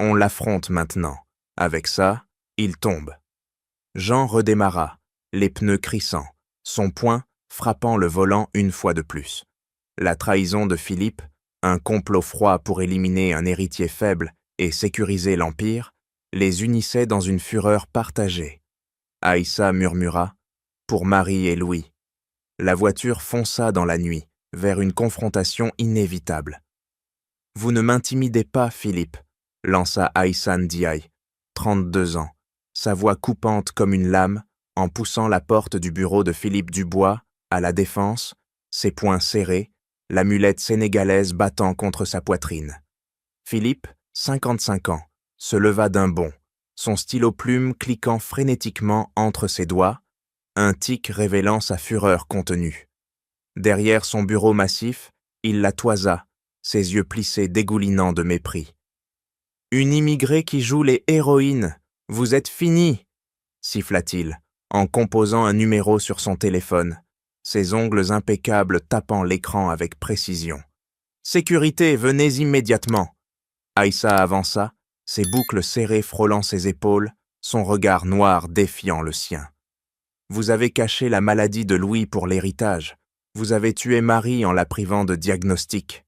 S1: On l'affronte maintenant. Avec ça, il tombe. Jean redémarra, les pneus crissant, son poing frappant le volant une fois de plus. La trahison de Philippe, un complot froid pour éliminer un héritier faible et sécuriser l'Empire, les unissait dans une fureur partagée. Aïssa murmura « Pour Marie et Louis ». La voiture fonça dans la nuit, vers une confrontation inévitable. « Vous ne m'intimidez pas, Philippe », lança Aïssa Ndiaye, 32 ans, sa voix coupante comme une lame, en poussant la porte du bureau de Philippe Dubois à la Défense, ses poings serrés, l'amulette sénégalaise battant contre sa poitrine. Philippe, 55 ans, se leva d'un bond, son stylo-plume cliquant frénétiquement entre ses doigts, un tic révélant sa fureur contenue. Derrière son bureau massif, il la toisa, ses yeux plissés dégoulinant de mépris. « Une immigrée qui joue les héroïnes, vous êtes finie !» siffla-t-il, en composant un numéro sur son téléphone, ses ongles impeccables tapant l'écran avec précision. « Sécurité, venez immédiatement !» Aïssa avança, ses boucles serrées frôlant ses épaules, son regard noir défiant le sien. « Vous avez caché la maladie de Louis pour l'héritage. Vous avez tué Marie en la privant de diagnostic. »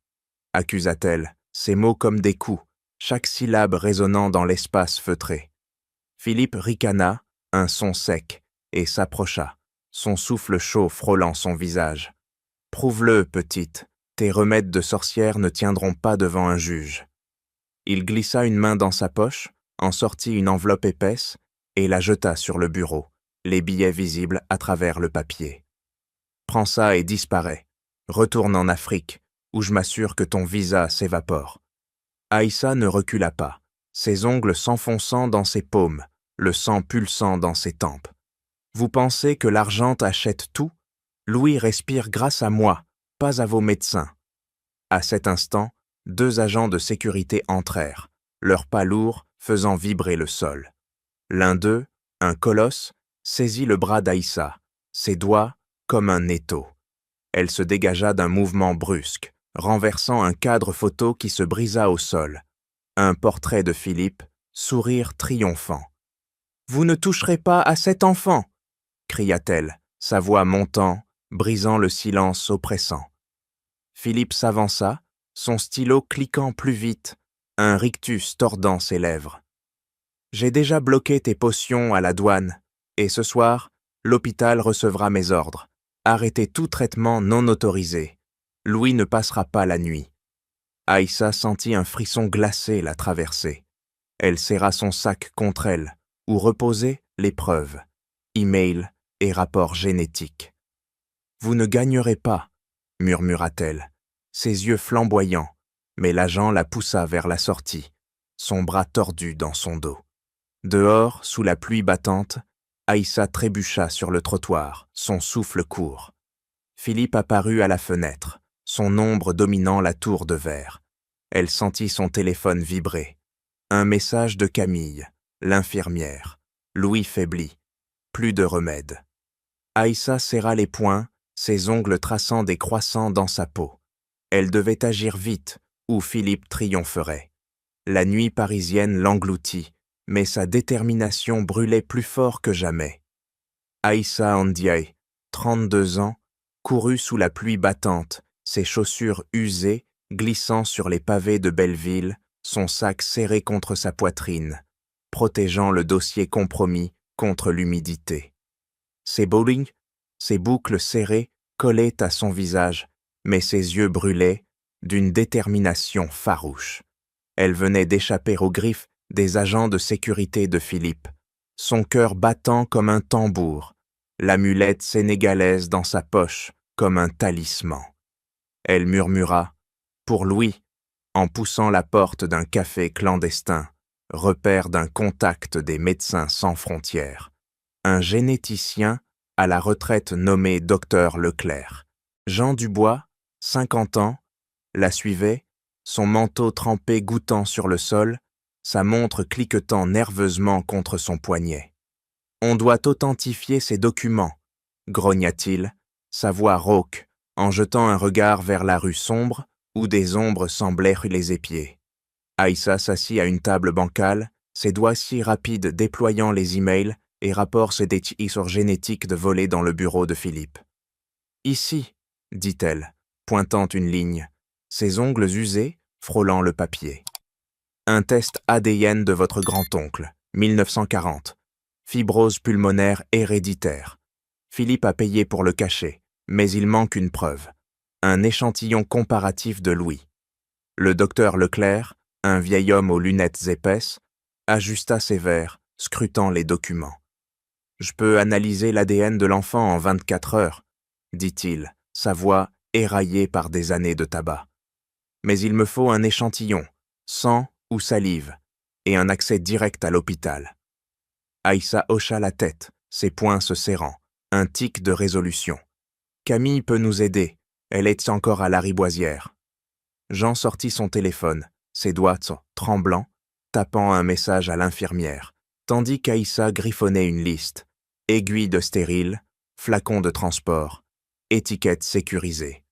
S1: accusa-t-elle, ses mots comme des coups, chaque syllabe résonnant dans l'espace feutré. Philippe ricana, un son sec, et s'approcha, son souffle chaud frôlant son visage. « Prouve-le, petite, tes remèdes de sorcière ne tiendront pas devant un juge. » Il glissa une main dans sa poche, en sortit une enveloppe épaisse et la jeta sur le bureau, les billets visibles à travers le papier. « Prends ça et disparais. Retourne en Afrique, où je m'assure que ton visa s'évapore. » Aïssa ne recula pas, ses ongles s'enfonçant dans ses paumes, le sang pulsant dans ses tempes. « Vous pensez que l'argent achète tout? Louis respire grâce à moi, pas à vos médecins. » À cet instant, 2 agents de sécurité entrèrent, leurs pas lourds faisant vibrer le sol. L'un d'eux, un colosse, saisit le bras d'Aïssa, ses doigts comme un étau. Elle se dégagea d'un mouvement brusque, renversant un cadre photo qui se brisa au sol. Un portrait de Philippe, sourire triomphant. « Vous ne toucherez pas à cet enfant !» cria-t-elle, sa voix montant, brisant le silence oppressant. Philippe s'avança, son stylo cliquant plus vite, un rictus tordant ses lèvres. « J'ai déjà bloqué tes potions à la douane, et ce soir, l'hôpital recevra mes ordres. Arrêtez tout traitement non autorisé. Louis ne passera pas la nuit. » Aïssa sentit un frisson glacé la traverser. Elle serra son sac contre elle, où reposaient les preuves, email et rapports génétiques. « Vous ne gagnerez pas, » murmura-t-elle, ses yeux flamboyants, mais l'agent la poussa vers la sortie, son bras tordu dans son dos. Dehors, sous la pluie battante, Aïssa trébucha sur le trottoir, son souffle court. Philippe apparut à la fenêtre, son ombre dominant la tour de verre. Elle sentit son téléphone vibrer. Un message de Camille, l'infirmière. Louis faiblit. Plus de remède. Aïssa serra les poings, ses ongles traçant des croissants dans sa peau. Elle devait agir vite, ou Philippe triompherait. La nuit parisienne l'engloutit, mais sa détermination brûlait plus fort que jamais. Aïssa Ndiaye, 32 ans, courut sous la pluie battante, ses chaussures usées, glissant sur les pavés de Belleville, son sac serré contre sa poitrine, protégeant le dossier compromis contre l'humidité. Ses bowling, ses boucles serrées, collaient à son visage, mais ses yeux brûlaient d'une détermination farouche. Elle venait d'échapper aux griffes des agents de sécurité de Philippe, son cœur battant comme un tambour, l'amulette sénégalaise dans sa poche comme un talisman. Elle murmura « Pour Louis », en poussant la porte d'un café clandestin, repère d'un contact des Médecins sans frontières. Un généticien à la retraite nommé Dr Leclerc. Jean Dubois, 50 ans, la suivait, son manteau trempé goûtant sur le sol, sa montre cliquetant nerveusement contre son poignet. « On doit authentifier ces documents », grogna-t-il, sa voix rauque, en jetant un regard vers la rue sombre où des ombres semblaient les épier. Aïssa s'assit à une table bancale, ses doigts si rapides déployant les emails et rapports sur génétique de voler dans le bureau de Philippe. « Ici », dit-elle, pointant une ligne, ses ongles usés frôlant le papier. « Un test ADN de votre grand-oncle, 1940. Fibrose pulmonaire héréditaire. Philippe a payé pour le cacher, mais il manque une preuve. Un échantillon comparatif de Louis. » Le docteur Leclerc, un vieil homme aux lunettes épaisses, ajusta ses verres, scrutant les documents. « Je peux analyser l'ADN de l'enfant en 24 heures, » dit-il, sa voix éraillée par des années de tabac. « Mais il me faut un échantillon, sang ou salive, et un accès direct à l'hôpital. » Aïssa hocha la tête, ses poings se serrant, un tic de résolution. « Camille peut nous aider, elle est encore à Lariboisière. » Jean sortit son téléphone, ses doigts tremblants, tapant un message à l'infirmière. tandis qu'Aïssa griffonnait une liste, aiguille de stérile, flacon de transport, étiquette sécurisée.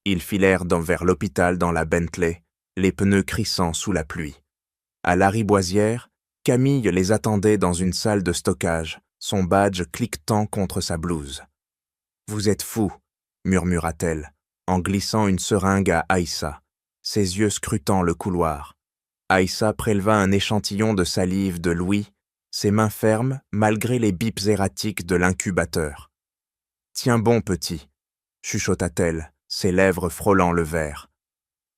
S1: Ils filèrent vers l'hôpital dans la Bentley, les pneus crissant sous la pluie. À Lariboisière, Camille les attendait dans une salle de stockage, son badge cliquetant contre sa blouse. « Vous êtes fou », murmura-t-elle, en glissant une seringue à Aïssa, ses yeux scrutant le couloir. Aïssa préleva un échantillon de salive de Louis, ses mains fermes malgré les bips erratiques de l'incubateur. « Tiens bon, petit », chuchota-t-elle, ses lèvres frôlant le verre.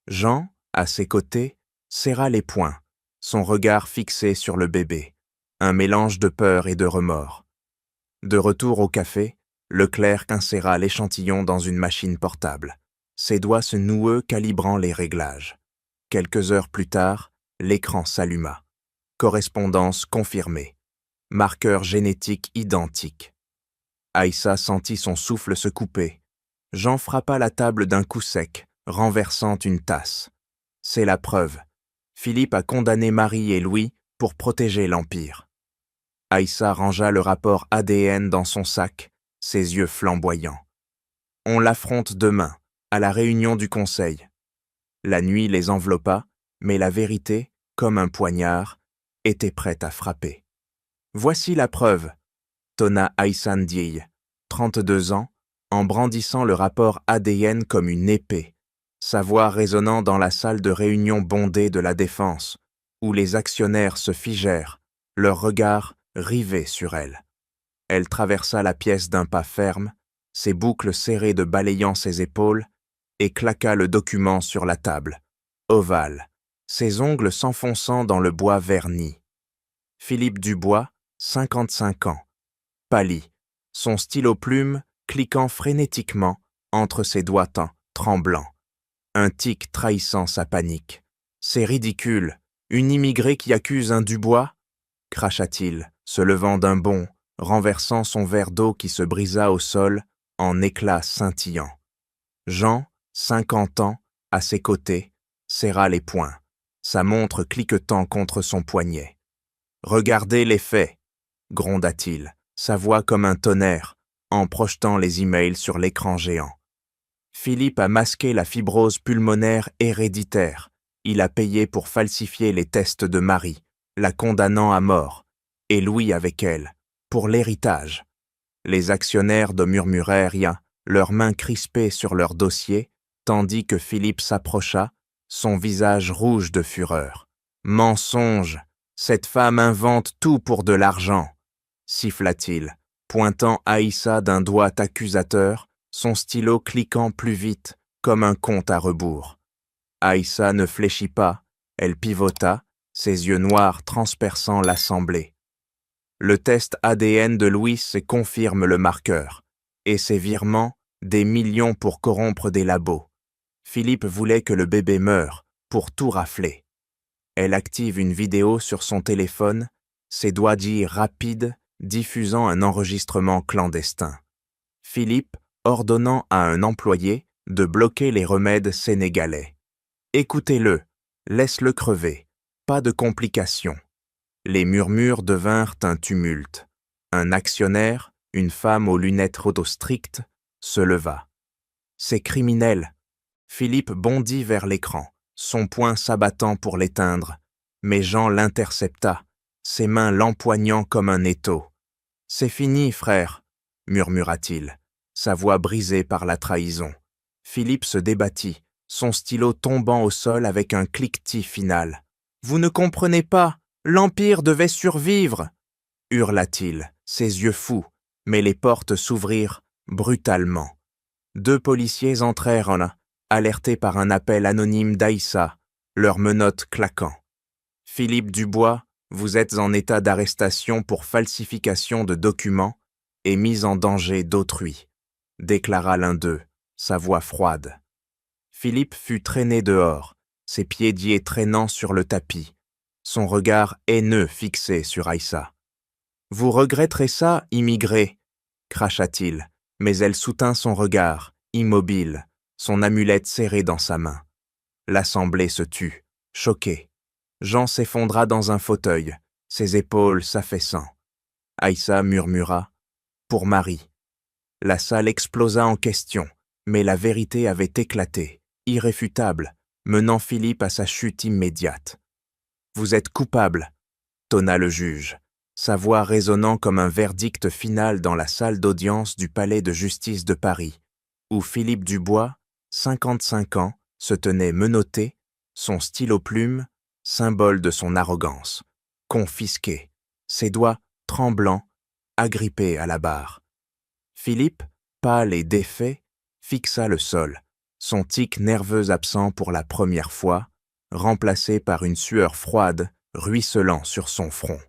S1: Jean, à ses côtés, serra les poings, son regard fixé sur le bébé, un mélange de peur et de remords. De retour au café, le clerc inséra l'échantillon dans une machine portable, ses doigts se noueux calibrant les réglages. Quelques heures plus tard, l'écran s'alluma. Correspondance confirmée. Marqueur génétique identique. Aïssa sentit son souffle se couper. Jean frappa la table d'un coup sec, renversant une tasse. C'est la preuve. Philippe a condamné Marie et Louis pour protéger l'Empire. Aïssa rangea le rapport ADN dans son sac, ses yeux flamboyants. On l'affronte demain, à la réunion du conseil. La nuit les enveloppa, mais la vérité, comme un poignard, était prête à frapper. Voici la preuve, tonna Aïssa Ndiaye, 32 ans, en brandissant le rapport ADN comme une épée, sa voix résonnant dans la salle de réunion bondée de la Défense, où les actionnaires se figèrent, leurs regards rivés sur elle. Elle traversa la pièce d'un pas ferme, ses boucles serrées de balayant ses épaules, et claqua le document sur la table, ovale, ses ongles s'enfonçant dans le bois verni. Philippe Dubois, 55 ans, pâlit, son stylo-plume cliquant frénétiquement entre ses doigts tremblants. Un tic trahissant sa panique. « C'est ridicule, une immigrée qui accuse un Dubois ?» cracha-t-il, se levant d'un bond, renversant son verre d'eau qui se brisa au sol en éclats scintillants. Jean, 50 ans, à ses côtés, serra les poings, sa montre cliquetant contre son poignet. « Regardez les faits !» gronda-t-il, sa voix comme un tonnerre, en projetant les emails sur l'écran géant. Philippe a masqué la fibrose pulmonaire héréditaire. Il a payé pour falsifier les tests de Marie, la condamnant à mort, et Louis avec elle, pour l'héritage. Les actionnaires de murmurèrent, leurs mains crispées sur leur dossier, tandis que Philippe s'approcha, son visage rouge de fureur. « Mensonge! Cette femme invente tout pour de l'argent !» siffla-t-il, pointant Aïssa d'un doigt accusateur, son stylo cliquant plus vite, comme un compte à rebours. Aïssa ne fléchit pas, elle pivota, ses yeux noirs transperçant l'assemblée. Le test ADN de Louis confirme le marqueur, et ses virements, des millions pour corrompre des labos. Philippe voulait que le bébé meure, pour tout rafler. Elle active une vidéo sur son téléphone, ses doigts dits rapides, diffusant un enregistrement clandestin. Philippe ordonnant à un employé de bloquer les remèdes sénégalais. « Écoutez-le, laisse-le crever, pas de complications. » Les murmures devinrent un tumulte. Un actionnaire, une femme aux lunettes rotostrictes, se leva. « C'est criminel !» Philippe bondit vers l'écran, son poing s'abattant pour l'éteindre, mais Jean l'intercepta, ses mains l'empoignant comme un étau. « C'est fini, frère !» murmura-t-il, sa voix brisée par la trahison. Philippe se débattit, son stylo tombant au sol avec un cliquetis final. « Vous ne comprenez pas, l'Empire devait survivre !» hurla-t-il, ses yeux fous, mais les portes s'ouvrirent brutalement. 2 policiers entrèrent là, alertés par un appel anonyme d'Aïssa, leurs menottes claquant. « Philippe Dubois, vous êtes en état d'arrestation pour falsification de documents et mise en danger d'autrui, » déclara l'un d'eux, sa voix froide. Philippe fut traîné dehors, ses pieds traînant sur le tapis, son regard haineux fixé sur Aïssa. « Vous regretterez ça, immigré !» cracha-t-il, mais elle soutint son regard, immobile, son amulette serrée dans sa main. L'assemblée se tut, choquée. Jean s'effondra dans un fauteuil, ses épaules s'affaissant. Aïssa murmura « Pour Marie ». La salle explosa en questions, mais la vérité avait éclaté, irréfutable, menant Philippe à sa chute immédiate. « Vous êtes coupable », tonna le juge, sa voix résonnant comme un verdict final dans la salle d'audience du palais de justice de Paris, où Philippe Dubois, 55 ans, se tenait menotté, son stylo plume, symbole de son arrogance, confisqué, ses doigts tremblants, agrippés à la barre. Philippe, pâle et défait, fixa le sol, son tic nerveux absent pour la première fois, remplacé par une sueur froide ruisselant sur son front.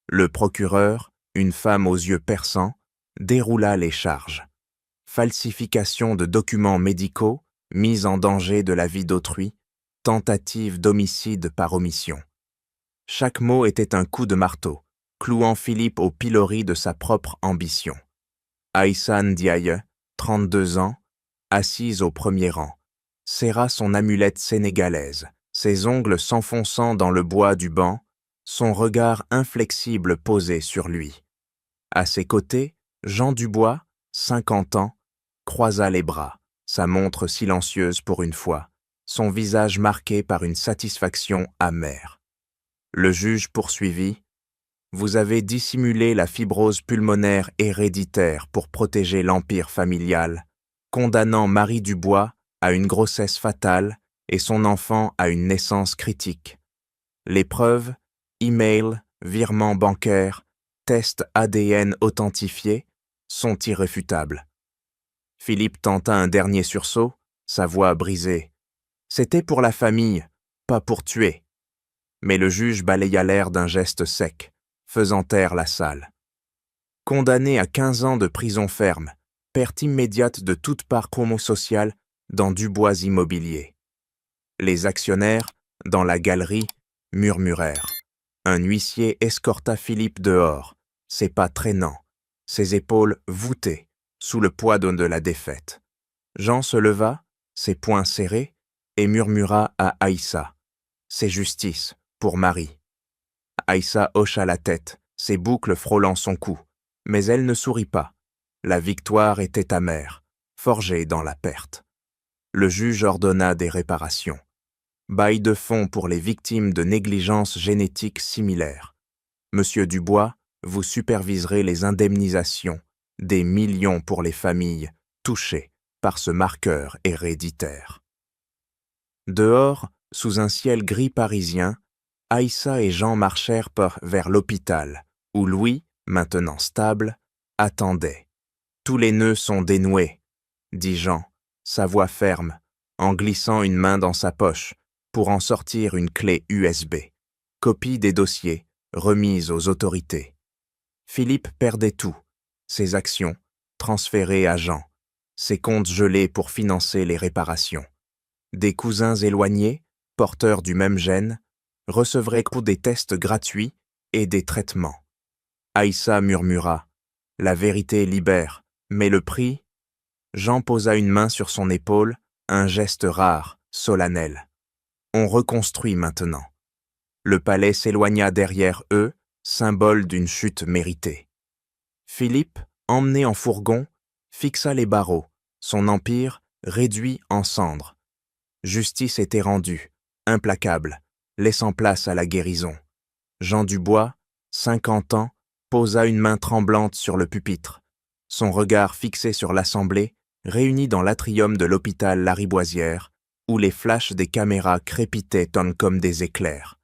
S1: Le procureur, une femme aux yeux perçants, déroula les charges. Falsification de documents médicaux, mise en danger de la vie d'autrui, tentative d'homicide par omission. Chaque mot était un coup de marteau, clouant Philippe au pilori de sa propre ambition. Aïssa Ndiaye, 32 ans, assise au premier rang, serra son amulette sénégalaise, ses ongles s'enfonçant dans le bois du banc, son regard inflexible posé sur lui. À ses côtés, Jean Dubois, 50 ans, croisa les bras, sa montre silencieuse pour une fois, son visage marqué par une satisfaction amère. Le juge poursuivit « Vous avez dissimulé la fibrose pulmonaire héréditaire pour protéger l'empire familial, condamnant Marie Dubois à une grossesse fatale et son enfant à une naissance critique. Les preuves, email, virement bancaire, test ADN authentifié, sont irréfutables. » Philippe tenta un dernier sursaut, sa voix brisée. C'était pour la famille, pas pour tuer. Mais le juge balaya l'air d'un geste sec, faisant taire la salle. Condamné à 15 ans de prison ferme, perte immédiate de toute part promo-sociale dans Dubois Immobilier. Les actionnaires, dans la galerie, murmurèrent. Un huissier escorta Philippe dehors, ses pas traînants, ses épaules voûtées, sous le poids de la défaite. Jean se leva, ses poings serrés, et murmura à Aïssa. « C'est justice, pour Marie. » Aïssa hocha la tête, ses boucles frôlant son cou, mais elle ne sourit pas. La victoire était amère, forgée dans la perte. Le juge ordonna des réparations. Bail de fonds pour les victimes de négligences génétiques similaires. Monsieur Dubois, vous superviserez les indemnisations, des millions pour les familles touchées par ce marqueur héréditaire. Dehors, sous un ciel gris parisien, Aïssa et Jean marchèrent vers l'hôpital, où Louis, maintenant stable, attendait. « Tous les nœuds sont dénoués, » dit Jean, sa voix ferme, en glissant une main dans sa poche pour en sortir une clé USB, copie des dossiers remise aux autorités. Philippe perdait tout, ses actions, transférées à Jean, ses comptes gelés pour financer les réparations. Des cousins éloignés, porteurs du même gène, recevraient des tests gratuits et des traitements. Aïssa murmura « La vérité libère, mais le prix ?» Jean posa une main sur son épaule, un geste rare, solennel. « On reconstruit maintenant. » Le palais s'éloigna derrière eux, symbole d'une chute méritée. Philippe, emmené en fourgon, fixa les barreaux, son empire réduit en cendres. Justice était rendue, implacable, laissant place à la guérison. Jean Dubois, 50 ans, posa une main tremblante sur le pupitre. Son regard fixé sur l'assemblée, réunie dans l'atrium de l'hôpital Lariboisière, où les flashs des caméras crépitaient comme des éclairs.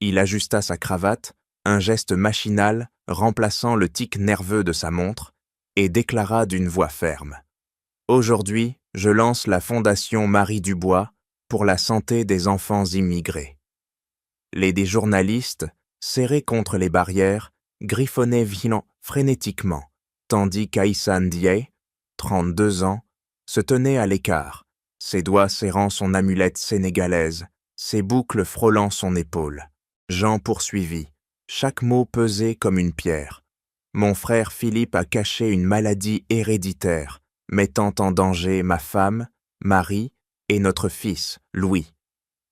S1: Il ajusta sa cravate, un geste machinal remplaçant le tic nerveux de sa montre, et déclara d'une voix ferme. « Aujourd'hui, je lance la Fondation Marie Dubois pour la santé des enfants immigrés. » Des journalistes, serrés contre les barrières, griffonnaient frénétiquement, tandis qu'Aïssa Ndiaye, 32 ans, se tenait à l'écart, ses doigts serrant son amulette sénégalaise, ses boucles frôlant son épaule. Jean poursuivit, chaque mot pesé comme une pierre. Mon frère Philippe a caché une maladie héréditaire, mettant en danger ma femme, Marie, et notre fils, Louis.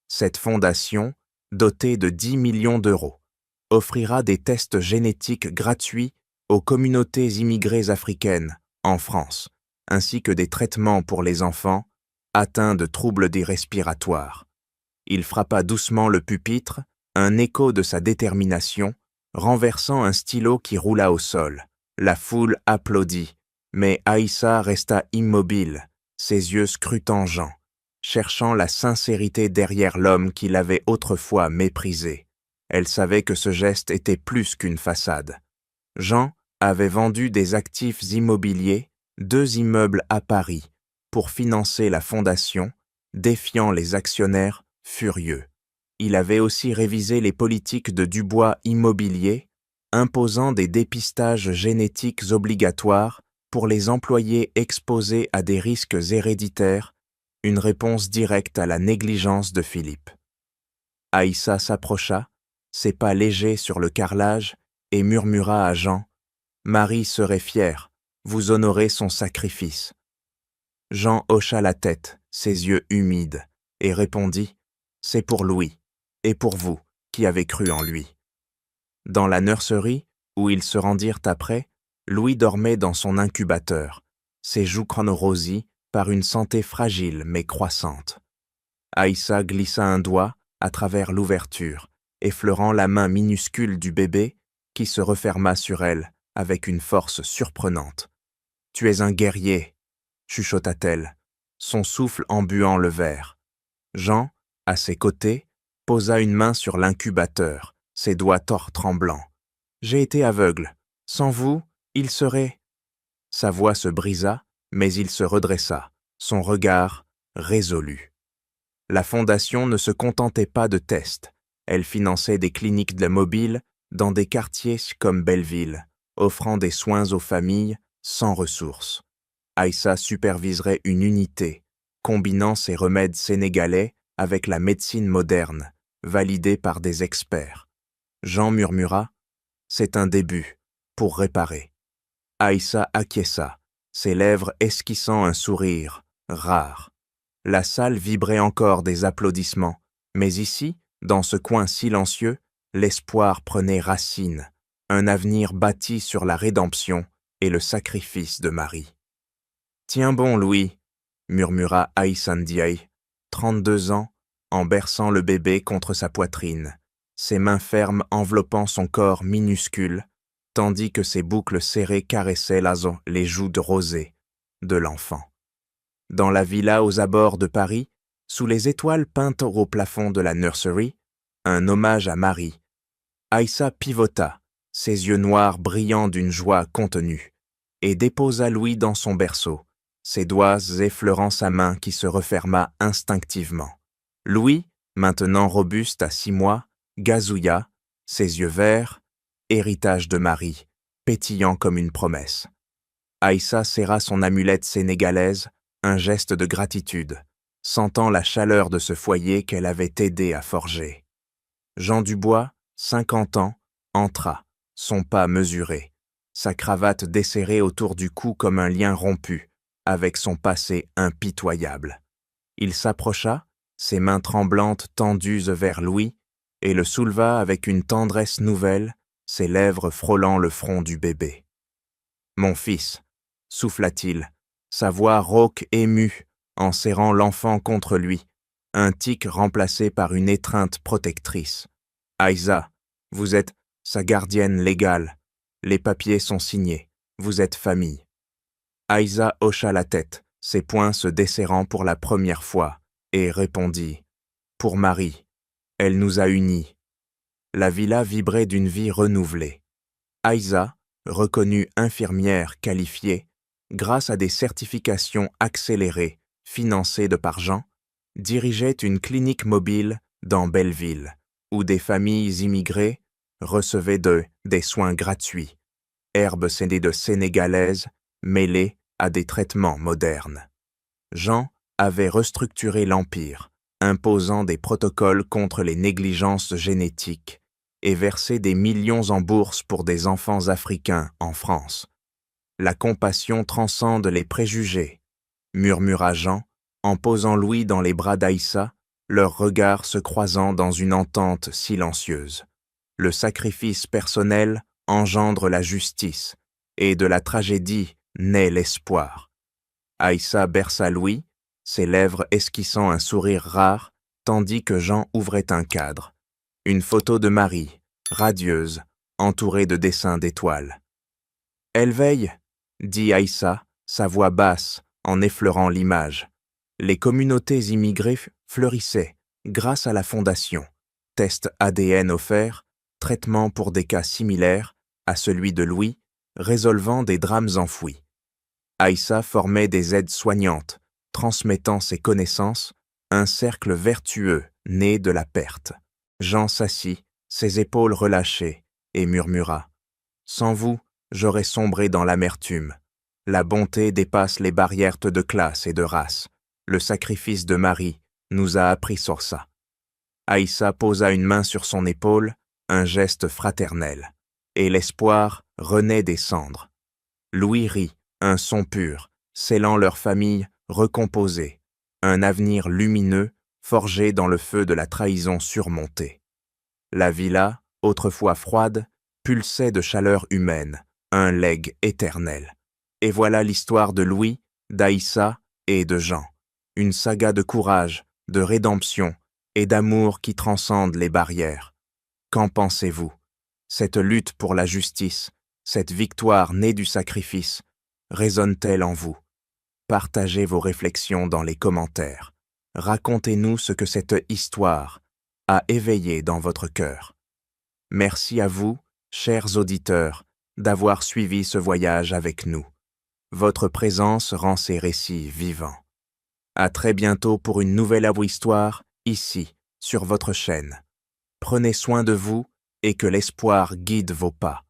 S1: Cette fondation, dotée de 10 millions d'euros, offrira des tests génétiques gratuits aux communautés immigrées africaines en France, ainsi que des traitements pour les enfants atteints de troubles des respiratoires. Il frappa doucement le pupitre, un écho de sa détermination, renversant un stylo qui roula au sol. La foule applaudit, mais Aïssa resta immobile, ses yeux scrutant Jean, cherchant la sincérité derrière l'homme qui l'avait autrefois méprisé. Elle savait que ce geste était plus qu'une façade. Jean avait vendu des actifs immobiliers, 2 immeubles à Paris, pour financer la fondation, défiant les actionnaires furieux. Il avait aussi révisé les politiques de Dubois Immobilier, imposant des dépistages génétiques obligatoires pour les employés exposés à des risques héréditaires, une réponse directe à la négligence de Philippe. Aïssa s'approcha, ses pas légers sur le carrelage, et murmura à Jean « Marie serait fière, vous honorez son sacrifice. » Jean hocha la tête, ses yeux humides, et répondit « C'est pour Louis, et pour vous, qui avez cru en lui. » Dans la nurserie, où ils se rendirent après, Louis dormait dans son incubateur, ses joues chronorosies par une santé fragile mais croissante. Aïssa glissa un doigt à travers l'ouverture, effleurant la main minuscule du bébé qui se referma sur elle avec une force surprenante. « Tu es un guerrier » chuchota-t-elle, son souffle embuant le verre. Jean, à ses côtés, posa une main sur l'incubateur, ses doigts torts tremblants. « J'ai été aveugle. Sans vous, il serait... » Sa voix se brisa, mais il se redressa, son regard résolu. La fondation ne se contentait pas de tests. Elle finançait des cliniques de mobiles dans des quartiers comme Belleville, offrant des soins aux familles sans ressources. Aïssa superviserait une unité, combinant ses remèdes sénégalais avec la médecine moderne, validée par des experts. Jean murmura « C'est un début, pour réparer. » Aïssa acquiesça, ses lèvres esquissant un sourire rare. La salle vibrait encore des applaudissements, mais ici, dans ce coin silencieux, l'espoir prenait racine, un avenir bâti sur la rédemption et le sacrifice de Marie. « Tiens bon, Louis, » murmura Aïssa Ndiaye, 32 ans, en berçant le bébé contre sa poitrine, ses mains fermes enveloppant son corps minuscule, tandis que ses boucles serrées caressaient les joues de rosée de l'enfant. Dans la villa aux abords de Paris, sous les étoiles peintes au plafond de la nursery, un hommage à Marie, Aïssa pivota, ses yeux noirs brillant d'une joie contenue, et déposa Louis dans son berceau, ses doigts effleurant sa main qui se referma instinctivement. Louis, maintenant robuste à 6 mois, gazouilla, ses yeux verts, héritage de Marie, pétillant comme une promesse. Aïssa serra son amulette sénégalaise, un geste de gratitude, sentant la chaleur de ce foyer qu'elle avait aidé à forger. Jean Dubois, 50 ans, entra, son pas mesuré, sa cravate desserrée autour du cou comme un lien rompu, avec son passé impitoyable. Il s'approcha, ses mains tremblantes tendues vers Louis, et le souleva avec une tendresse nouvelle, ses lèvres frôlant le front du bébé. « Mon fils » souffla-t-il, sa voix rauque émue en serrant l'enfant contre lui, un tic remplacé par une étreinte protectrice. « Aïssa, vous êtes sa gardienne légale. Les papiers sont signés. Vous êtes famille. » Aïssa hocha la tête, ses poings se desserrant pour la première fois, et répondit « Pour Marie, elle nous a unis. » La villa vibrait d'une vie renouvelée. Aïssa, reconnue infirmière qualifiée, grâce à des certifications accélérées, financées de par Jean, dirigeait une clinique mobile dans Belleville, où des familles immigrées recevaient des soins gratuits, herbes sénégalaises mêlées à des traitements modernes. Jean avait restructuré l'empire, imposant des protocoles contre les négligences génétiques et versé des millions en bourse pour des enfants africains en France. La compassion transcende les préjugés, murmura Jean, en posant Louis dans les bras d'Aïssa, leurs regards se croisant dans une entente silencieuse. Le sacrifice personnel engendre la justice, et de la tragédie naît l'espoir. Aïssa berça Louis, ses lèvres esquissant un sourire rare, tandis que Jean ouvrait un cadre. Une photo de Marie, radieuse, entourée de dessins d'étoiles. « Elle veille », dit Aïssa, sa voix basse, en effleurant l'image. Les communautés immigrées fleurissaient, grâce à la fondation. Test ADN offert, traitement pour des cas similaires à celui de Louis, résolvant des drames enfouis. Aïssa formait des aides soignantes, transmettant ses connaissances, un cercle vertueux né de la perte. Jean s'assit, ses épaules relâchées, et murmura « Sans vous, j'aurais sombré dans l'amertume. La bonté dépasse les barrières de classe et de race. Le sacrifice de Marie nous a appris sur ça. » Aïssa posa une main sur son épaule, un geste fraternel, et l'espoir renaît des cendres. Louis rit, un son pur, scellant leur famille recomposée, un avenir lumineux forgé dans le feu de la trahison surmontée. La villa, autrefois froide, pulsait de chaleur humaine, un legs éternel. Et voilà l'histoire de Louis, d'Aïssa et de Jean, une saga de courage, de rédemption et d'amour qui transcende les barrières. Qu'en pensez-vous? Cette lutte pour la justice, cette victoire née du sacrifice, résonne-t-elle en vous? Partagez vos réflexions dans les commentaires. Racontez-nous ce que cette histoire a éveillé dans votre cœur. Merci à vous, chers auditeurs, d'avoir suivi ce voyage avec nous. Votre présence rend ces récits vivants. À très bientôt pour une nouvelle histoire, ici, sur votre chaîne. Prenez soin de vous et que l'espoir guide vos pas.